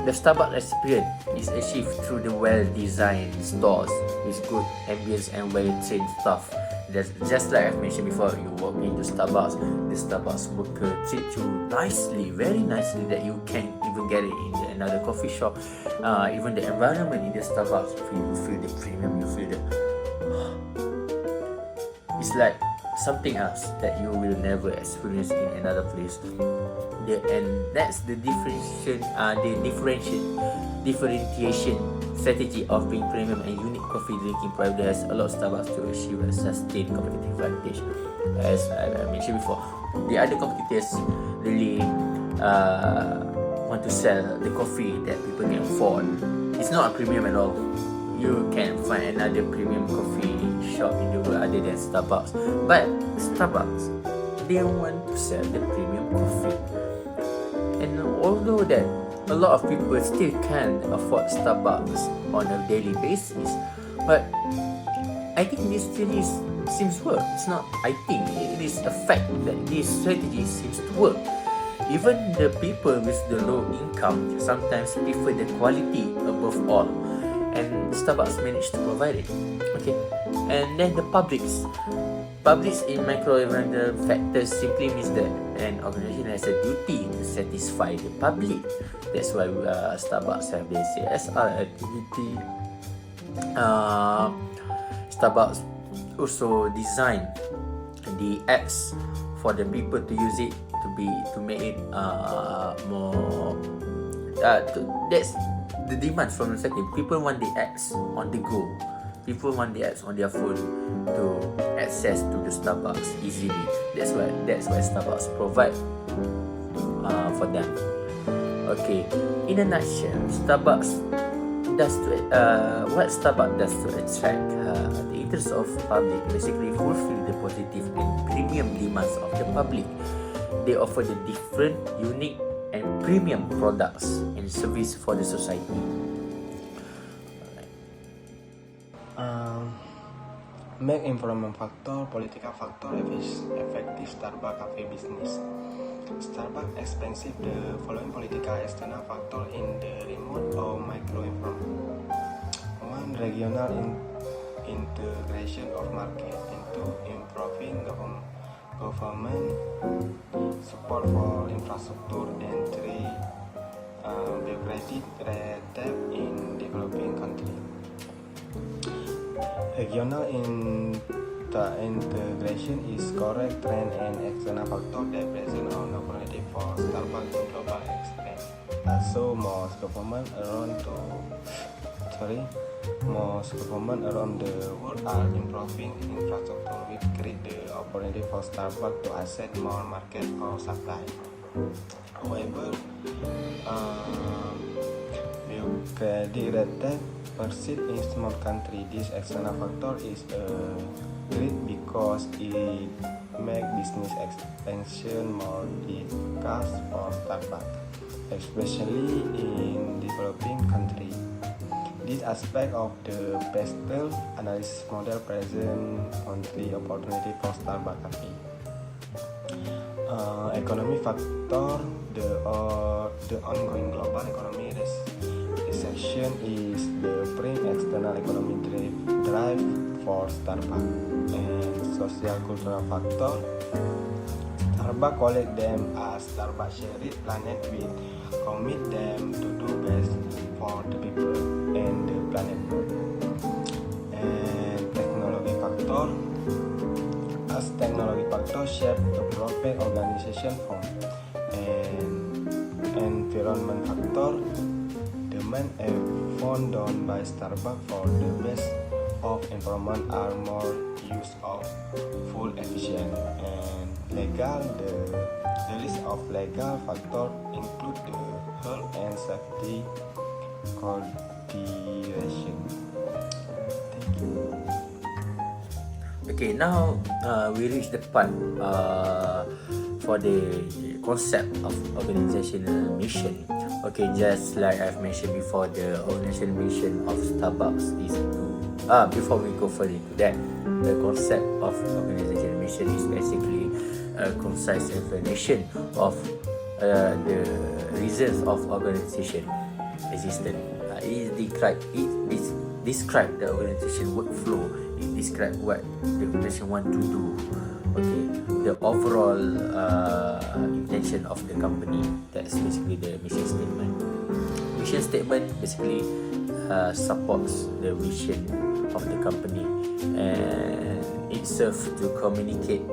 The Starbucks experience is achieved through the well-designed stores with good ambience and well-trained staff. Just like I've mentioned before, you walk into Starbucks, the Starbucks worker treat you nicely, very nicely, that you can even get it in another coffee shop. Even the environment in the Starbucks, you feel the premium, you feel the it's like something else that you will never experience in another place. And that's the differentiation strategy of being premium and unique coffee drinking product that has allowed Starbucks to achieve a sustained competitive advantage. As I mentioned before, the other competitors really want to sell the coffee that people can afford. It's not a premium at all. You can find another premium coffee shop in the world other than Starbucks. But Starbucks, they want to sell the premium coffee. And although that a lot of people still can't afford Starbucks on a daily basis, but I think this really seems to work. It's not, I think, it is a fact that this strategy seems to work. Even the people with the low income sometimes prefer the quality above all, and Starbucks managed to provide it. Okay, And then the publics. Publics in micro-environmental factors simply means that an organization has a duty to satisfy the public. That's why Starbucks have the CSR activity. Starbucks also design the apps for the people to use it to make it more. That's the demand from the second. People want the apps on the go. People want the apps on their phone to access to the Starbucks easily. That's why Starbucks provide for them. Okay, in a nutshell, what Starbucks does to attract the interest of public, basically fulfill the positive and premium demands of the public. They offer the different, unique and premium products and service for the society. Make environment factor, political factor, effective Starbucks cafe business. Starbucks expensive the following political external factor in the remote or micro environment. One, regional integration of market. Into improving government support for infrastructure. And three, bureaucratic red tape in developing country. Regional integration is correct trend and external factor that present on opportunity for Starbucks in global extent. Also, most government around the world are improving infrastructure, which create the opportunity for Starbucks to access more market or supply. However, bureaucratic red tape persist in small country. This external factor is great because it make business expansion more difficult for Starbucks, especially in developing country. This aspect of the pastel analysis model present only opportunity for Starbucks cafe. Economic factor, the ongoing global economy recession is the prime external economic drive for Starbucks. And social cultural factor, Starbucks collect them as Starbucks shared planet with commit them to do best for the people and the planet. And technology factor, as technology factor shape the profit organization from. And environment factor, demand found done by Starbucks for the best of environment are more use of fuel efficient. And legal, the list of legal factors include the health and safety consideration. Thank you. Okay, now we reach the part for the concept of organizational mission. Okay, just like I've mentioned before, the organizational mission of Starbucks is to before we go further into that, the concept of organizational mission is basically a concise explanation of the reasons of organization existence. It describe the organization workflow. It describe what the organization want to do. Okay, the overall intention of the company. That's basically the mission statement. Mission statement basically supports the vision of the company, and it serves to communicate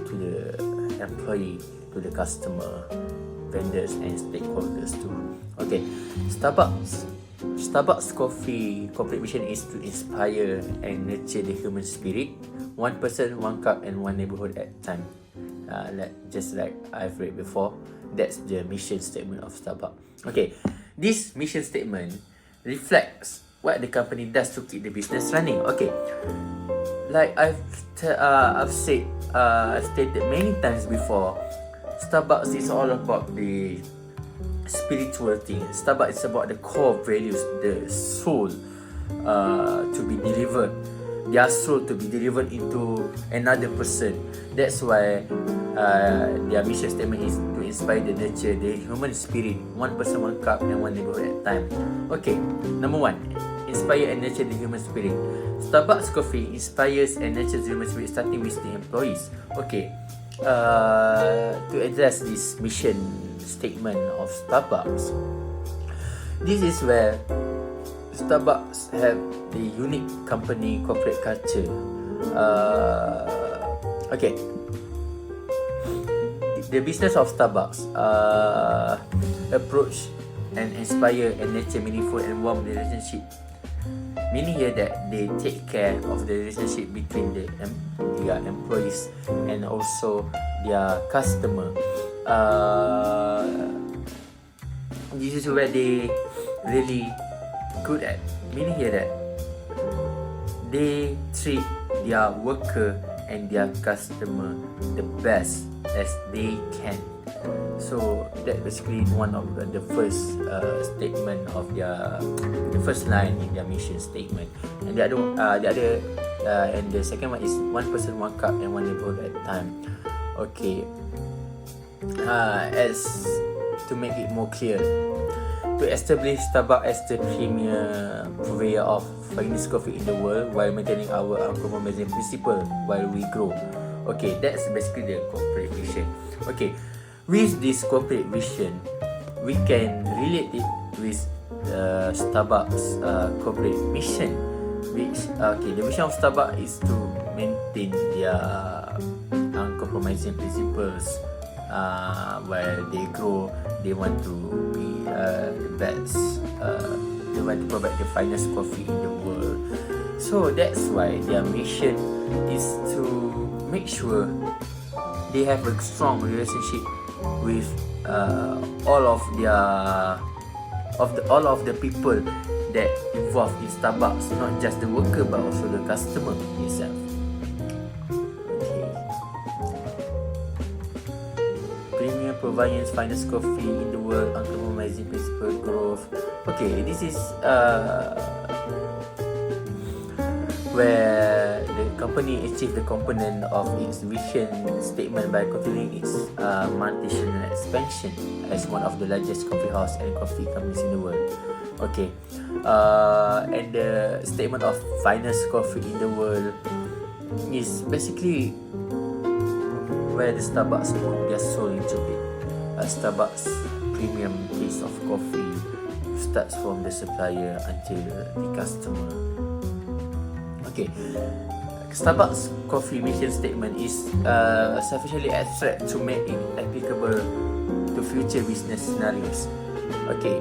to the employee, to the customer, vendors and stakeholders too. Okay, Starbucks coffee corporate mission is to inspire and nurture the human spirit, one person, one cup and one neighborhood at a time. Just like I've read before, that's the mission statement of Starbucks. Okay, this mission statement reflects what the company does to keep the business running. Okay, like I've stated many times before, Starbucks is all about the spiritual thing. Starbucks is about the core values, the soul to be delivered, their soul to be delivered into another person. That's why their mission statement is to inspire the nurture the human spirit, one person, one cup and one neighborhood at a time. Okay, number one, inspire and nurture the human spirit. Starbucks coffee inspires and nurtures the human spirit, starting with the employees. Okay, to address this mission statement of Starbucks, this is where Starbucks have the unique company corporate culture. Okay, the business of Starbucks approach and inspire and nurture meaningful and warm relationship. Meaning here that they take care of the relationship between their employees and also their customer. This is where they really good at. Meaning here that they treat their worker and their customer the best as they can. So that basically one of the first statement of the first line in their mission statement. And and the second one is one person, one cup, and one neighborhood at a time. Okay, as to make it more clear, to establish Starbucks as the premier purveyor of finest coffee in the world while maintaining our uncompromising principle while we grow. Okay, that's basically the corporate vision. Okay, with this corporate vision, we can relate it with Starbucks corporate mission, which the mission of Starbucks is to maintain their uncompromising principles. While they grow, they want to be the best. They want to provide the finest coffee in the world. So that's why their mission is to make sure they have a strong relationship with all of the people that involved in Starbucks, not just the worker but also the customer itself. Okay. Premier provides finest coffee in the world, uncompromising principle growth. Okay, this is where the company achieved the component of its vision statement by continuing its multi-national expansion as one of the largest coffee house and coffee companies in the world. Okay, and the statement of finest coffee in the world is basically where the Starbucks put their soul into it. Starbucks premium taste of coffee starts from the supplier until the customer. Okay, Starbucks coffee mission statement is sufficiently abstract to make it applicable to future business scenarios. Okay,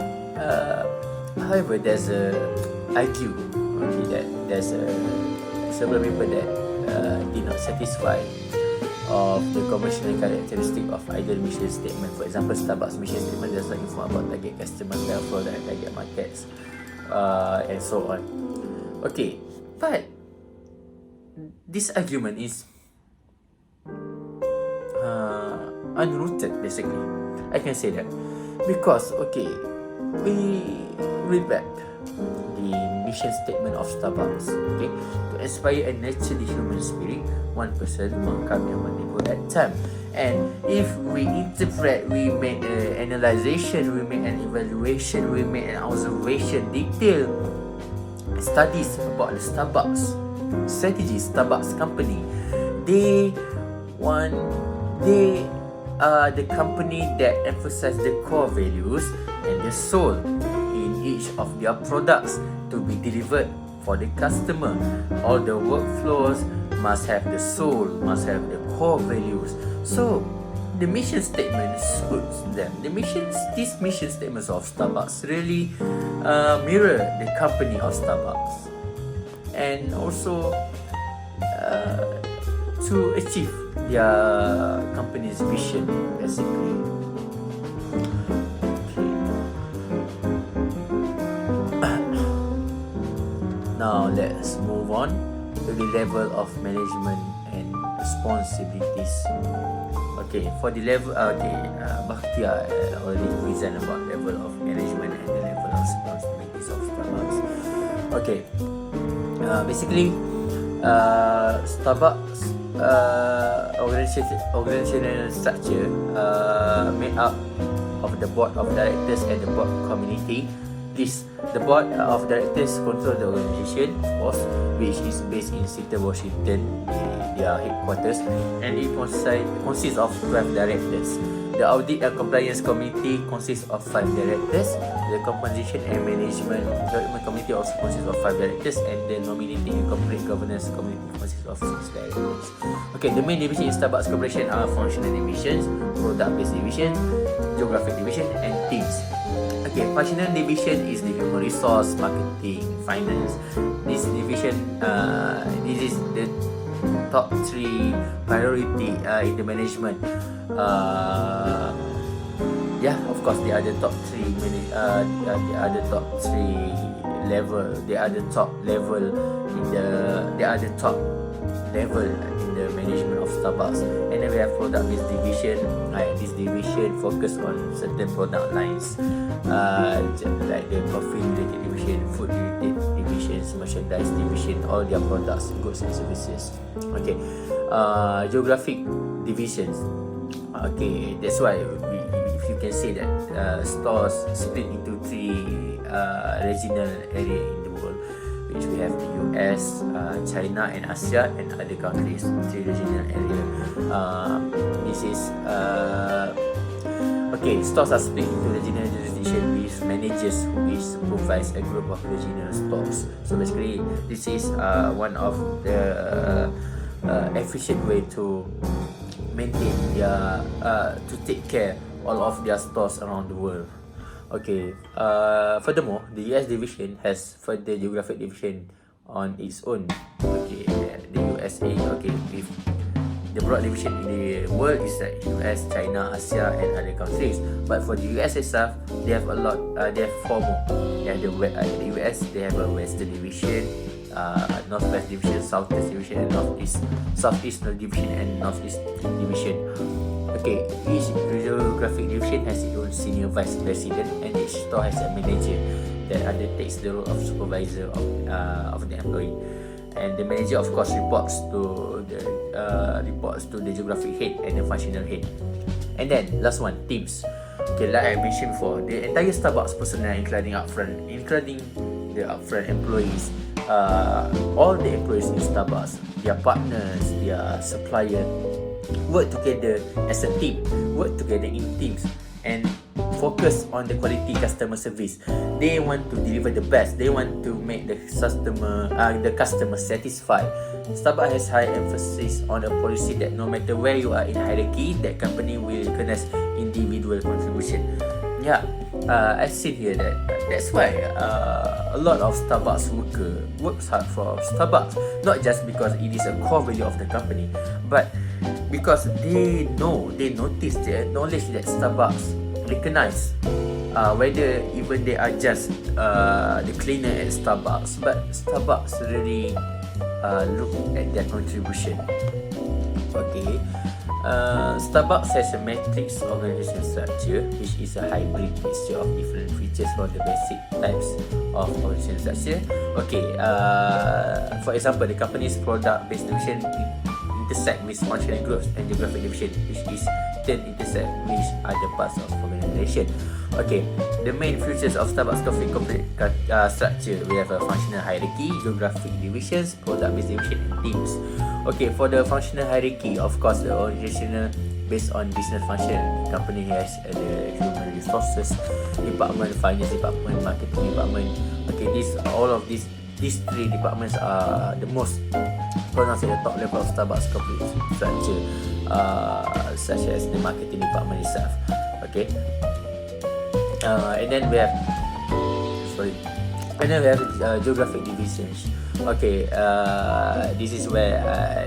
however, there's argue that there's several people that did not satisfy of the conventional characteristic of ideal mission statement. For example, Starbucks mission statement does not inform about target customer, therefore the target markets, and so on. Okay, but this argument is unrooted, basically. I can say that because we read back the mission statement of Starbucks. Okay, to inspire and nurture the human spirit, one person, one cup, and one neighborhood at a time. And if we interpret, we make an analyzation, we make an evaluation, we make an observation, detailed studies about the Starbucks strategy, Starbucks company. They are the company that emphasize the core values and the soul in each of their products to be delivered for the customer. All the workflows must have the soul, must have the core values. So the mission statement suits them. These mission statements of Starbucks really mirror the company of Starbucks, and also to achieve their company's vision, basically. Now let's move on to the level of management and responsibilities. Okay, for the level, Bakhtia already present about level of management and the level of responsibilities of Starbucks. Okay, basically, Starbucks organizational structure made up of the board of directors and the board community. The board of directors control the organization, of course, which is based in Seattle, Washington, their headquarters, and it consists of 12 directors. The Audit and Compliance Committee consists of 5 directors. The Compensation and Management Development Committee also consists of 5 directors, and the Nominating and Corporate Governance Committee consists of 6 directors. Okay, the main division in Starbucks Corporation are functional divisions, product-based division, geographic division, and teams. Okay, functional division is the human resource, marketing, finance. This division, this is the top 3 priority in the management. Of course, they are the top 3 they are the top 3 level. They are the top level in the management of Starbucks. And then we have product-based division. This division focus on certain product lines, like the coffee-related division, food-related divisions, merchandise division, all their products, goods and services. Okay, geographic divisions. Okay, that's why if you can say that stores split into 3 regional area in the world, which we have the US, China and Asia, and other countries, 3 regional area. This is okay, stores are split into regional jurisdiction with managers who supervise a group of regional stores. So basically, this is one of the efficient way to maintain their to take care all of their stores around the world. Okay. Furthermore, the US division has further geographic division on its own. Okay, the USA. Okay, with the broad division in the world is like US, China, Asia, and other countries. But for the US itself, they have a lot. They have 4 more. They have the US. They have a Western division, Northwest division, Southwest division, and Southeastern division, and Northeast division. Okay, each geographic division has its own senior vice president, and each store has a manager that undertakes the role of supervisor of the employee. And the manager, of course, reports to the geographic head and the functional head. And then last one, teams. Okay, like I mentioned before, the entire Starbucks personnel, including the upfront employees, all the employees in Starbucks, their partners, their supplier, work together as a team, work together in teams, and focus on the quality customer service. They want to deliver the best. They want to make the customer satisfied. Starbucks has high emphasis on a policy that no matter where you are in hierarchy, that company will recognize individual contribution. I've seen here that's why a lot of Starbucks works hard for Starbucks, not just because it is a core value of the company, but because they notice, they acknowledge that Starbucks recognize whether even they are just the cleaner at Starbucks, but Starbucks really look at their contribution. Okay, Starbucks has a matrix organization structure, which is a hybrid mixture of different features for the basic types of organization structure. Okay, for example, the company's product-based division intersect with functional groups and geographic division, which is then intersect with other parts of organization. Okay, the main features of Starbucks coffee corporate structure, we have a functional hierarchy, geographic divisions, product-based division, and teams. Okay, for the functional hierarchy, of course, the organizational based on business function. The company has the human resources department, finance department, marketing department. Okay, these 3 departments are the most pronounced at the top level of Starbucks corporate structure, such as the marketing department itself. Okay, and then we have geographic divisions. Okay, this is where I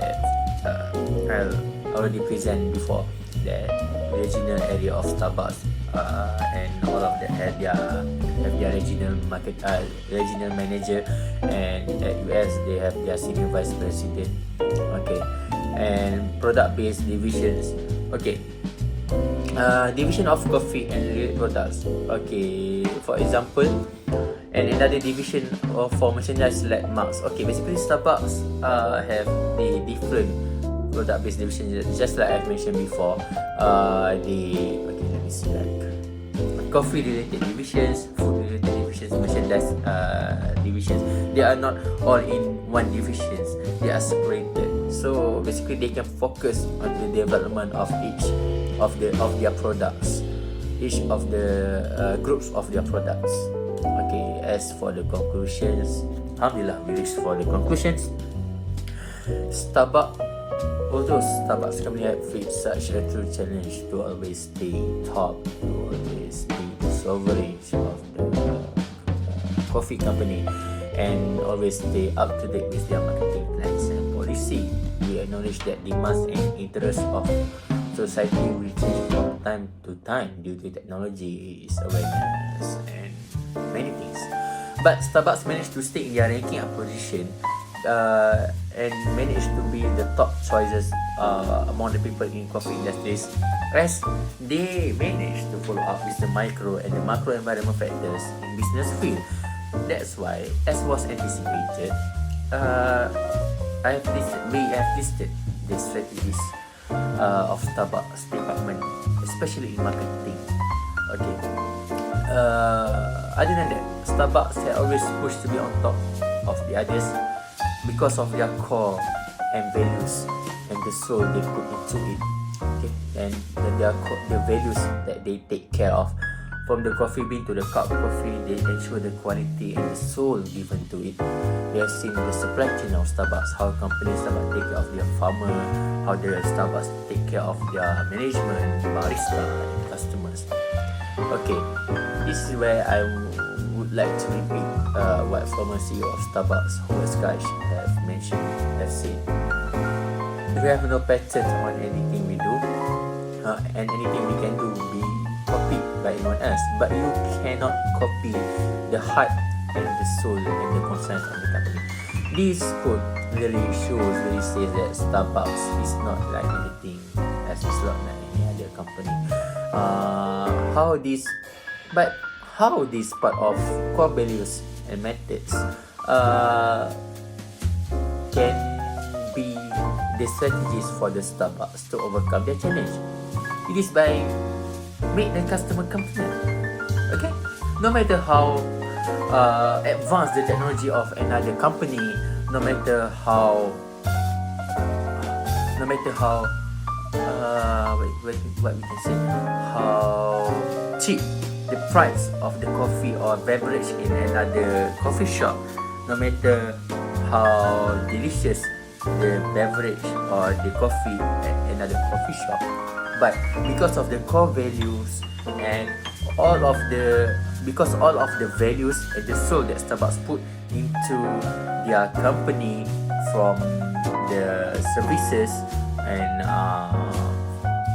already present before the regional area of Starbucks, and all of them have their regional regional manager, and at US they have their senior vice president. Okay, and product-based divisions. Okay, division of coffee and related products. Okay, for example, and another division for merchandise like marks. Okay, basically Starbucks have the different product-based divisions, just like I've mentioned before. Let me see, like coffee-related divisions, food-related divisions, divisions, merchandise divisions. They are not all in one divisions. They are separated. So basically, they can focus on the development of each of their products, each of the groups of their products. Okay, as for the conclusions, alhamdulillah, we reached for the conclusions. Although Starbucks company have faced such a true challenge to always stay top, to always be the sovereign of the coffee company, and always stay up to date with their marketing plans and policy, we acknowledge that demands and interests of society will change from time to time due to technology, awareness, and many things. But Starbucks managed to stay in their ranking and position, and managed to be the top choices among the people in coffee industries, as they managed to follow up with the micro and the macro environment factors in business field. That's why, as was anticipated, we have listed the strategies of Starbucks department, especially in marketing. Okay. Other than that, Starbucks had always pushed to be on top of the others because of their core and values and the soul they put into it. Okay, and the values that they take care of. From the coffee bean to the cup of coffee, they ensure the quality and the soul given to it. We have seen the supply chain of Starbucks, how companies Starbucks take care of their farmer, how the Starbucks take care of their management, barista, and customers. Okay, this is where I would like to repeat what former CEO of Starbucks, Howard Scotch, have said. We have no patent on anything we do, and anything we can do be copied by anyone else. But you cannot copy the heart and the soul and the conscience of the company. This quote really says that Starbucks is not like anything as it's not like any other company. How this part of core values and methods can be the strategies for the Starbucks to overcome their challenge. It is by make the customer confident. Okay, no matter how advanced the technology of another company, no matter how what we can say, how cheap the price of the coffee or beverage in another coffee shop, no matter how delicious the beverage or the coffee at another coffee shop, but because of the core values and all of the values and the soul that Starbucks put into their company, from the services and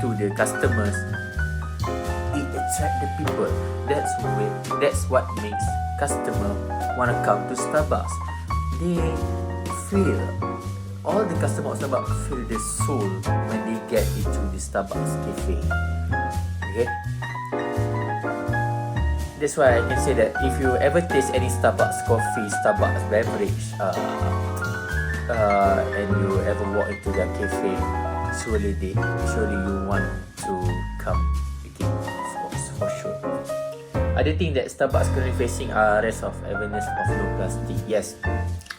to the customers, it attracts the people. That's what makes customer wanna come to Starbucks. They feel, all the customers of Starbucks feel the soul when they get into the Starbucks cafe. Okay, that's why I can say that if you ever taste any Starbucks coffee, Starbucks beverage, and you ever walk into their cafe, surely you want to come again, for sure. Other thing that Starbucks currently facing are rest of awareness of no plastic. Yes,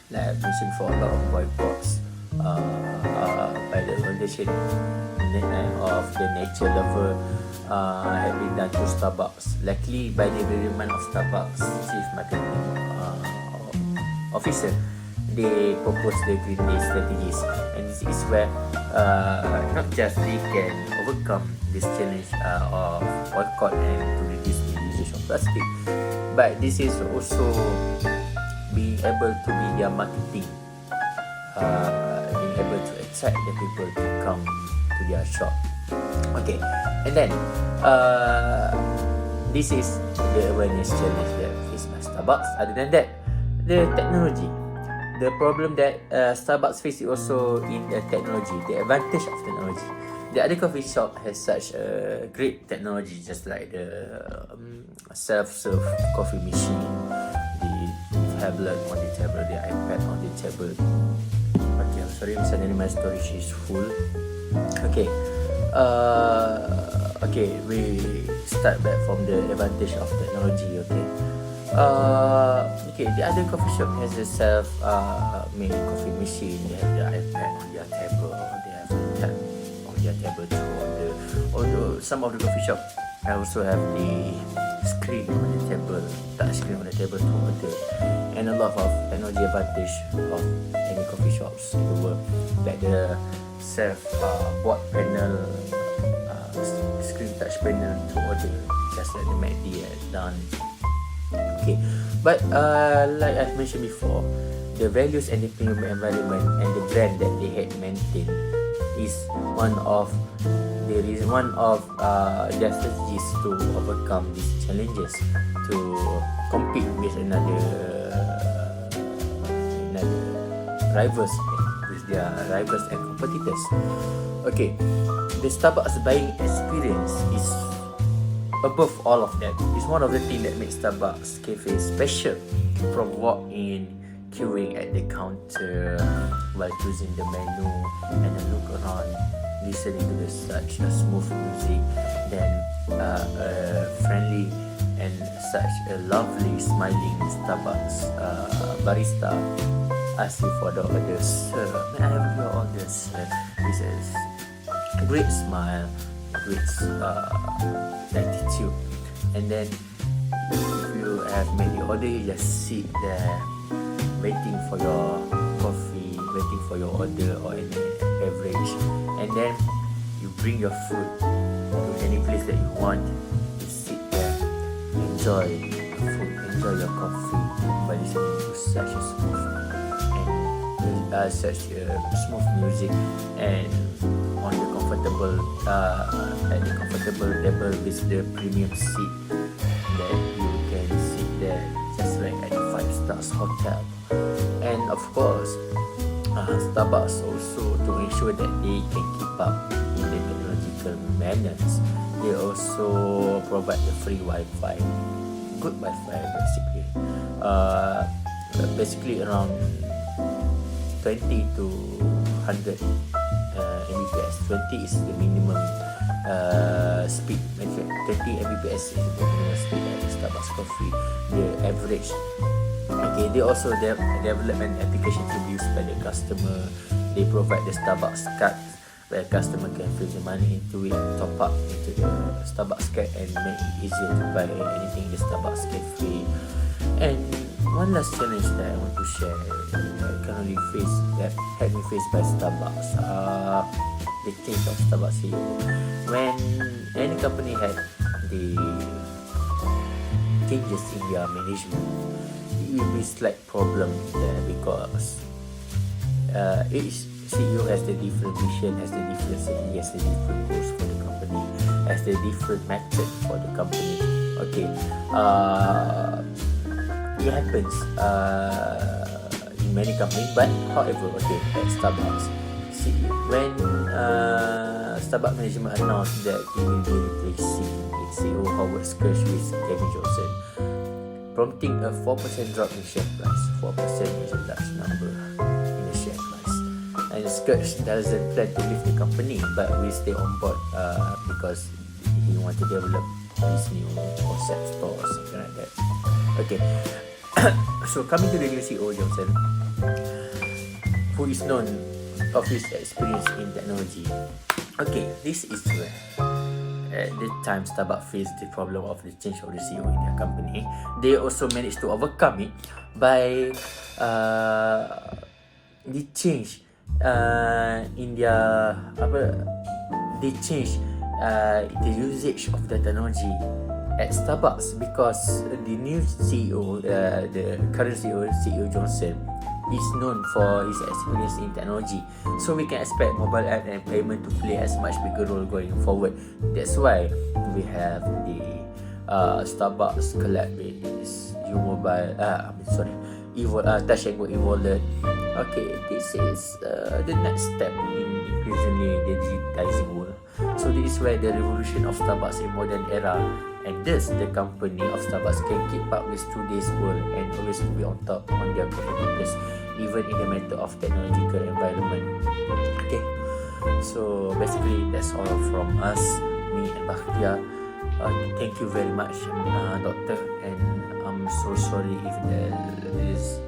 like I mentioned, for a lot of boycotts by the organization of the nature lover have been done to Starbucks. Luckily, by the agreement of Starbucks chief marketing officer, they propose the Green Day strategies, and this is where not just they can overcome this challenge of boycott and to reduce the usage of plastic, but this is also being able to be their marketing, being able to attract the people to come to their shop. Okay, and then this is the awareness challenge that faced by Starbucks. Other than that, the technology. The problem that Starbucks face is also in the technology, the advantage of technology. The other coffee shop has such a great technology, just like the self-serve coffee machine, the tablet on the table, the iPad on the table. Okay, I'm sorry, suddenly my storage is full. Okay, we start back from the advantage of technology. Okay, Okay, the other coffee shop has a self made coffee machine. They have the iPad on their table. They have a tab on their table to order. Although some of the coffee shop also have the screen on the table, touch screen on the table to order, and a lot of technology advantage of any coffee shops in the world, like the self board panel, screen touch panel to order, just like the MACD has done. Okay, but like I've mentioned before, the values and the premium environment and the brand that they had maintained is one of their strategies to overcome these challenges, to compete with another rivals, with their rivals and competitors. Okay, the Starbucks buying experience is above all of that. It's one of the things that makes Starbucks cafe special, from walk-in, queuing at the counter while choosing the menu, and then look around, listening to such a smooth music, then friendly and such a lovely smiling Starbucks barista ask you for the orders. Sir, may I have your orders? This is a great smile, great attitude. And then if you have made the order, you just sit there waiting for your coffee, waiting for your order or any beverage, and then you bring your food to any place that you want. You sit there, enjoy your food, enjoy your coffee by listening to such a smooth music, and on the comfortable at the comfortable table with the premium seat that you can sit there just like at a 5 stars hotel. And of course, Starbucks also, to ensure that they can keep up in the technological manners, they also provide the free Wi-Fi, good Wi-Fi basically around 20 to 100 Mbps. 20 is the minimum speed. 20 Mbps is the minimum speed at Starbucks coffee. The average. Okay, they also develop an application to be used by the customer. They provide the Starbucks card where customer can fill the money into it, top up into the Starbucks card, and make it easier to buy anything in the Starbucks cafe. And one last challenge that I want to share that had me faced by Starbucks, the change of Starbucks CEO. When any company had the changes in their management, it will be slight problem there, because each CEO has the different vision, has the different strategy, has the different goals for the company, has the different method for the company. Okay, it happens in many companies, but however, okay, at Starbucks, when Starbucks management announced that it will be replacing its CEO Howard Skirch with Kevin Johnson, prompting a 4% drop in share price. 4% is a large number in the share price. And Skirch doesn't plan to leave the company, but will stay on board because he wants to develop his new concept store or something like that. Okay. So coming to the new CEO Johnson, who is known of his experience in technology. Okay, this is where at the time Starbucks faced the problem of the change of the CEO in their company. They also managed to overcome it by the change in their they change the usage of the technology at Starbucks, because the new CEO, the current CEO Johnson, is known for his experience in technology. So we can expect mobile app and payment to play as much bigger role going forward. That's why we have the Starbucks collab with Touch and Go e-wallet. Okay, this is the next step in increasingly the digitizing world. So this is where the revolution of Starbucks in modern era, and thus the company of Starbucks can keep up with today's world and always be on top on their competitors, even in the matter of technological environment. Okay, so basically that's all from us, me and Bakhtia. Thank you very much, Doctor, and I'm so sorry if there is.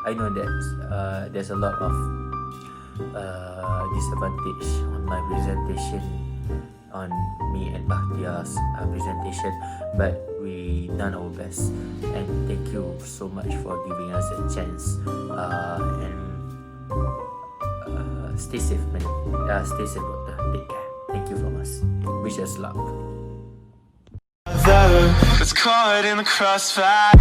I know that there's a lot of disadvantage on my presentation, on me and Bahtia's presentation, but we done our best, and thank you so much for giving us a chance, and stay safe, man. Stay safe, doctor. Take care. Thank you from us. Wish us luck. That's caught in the crossfire.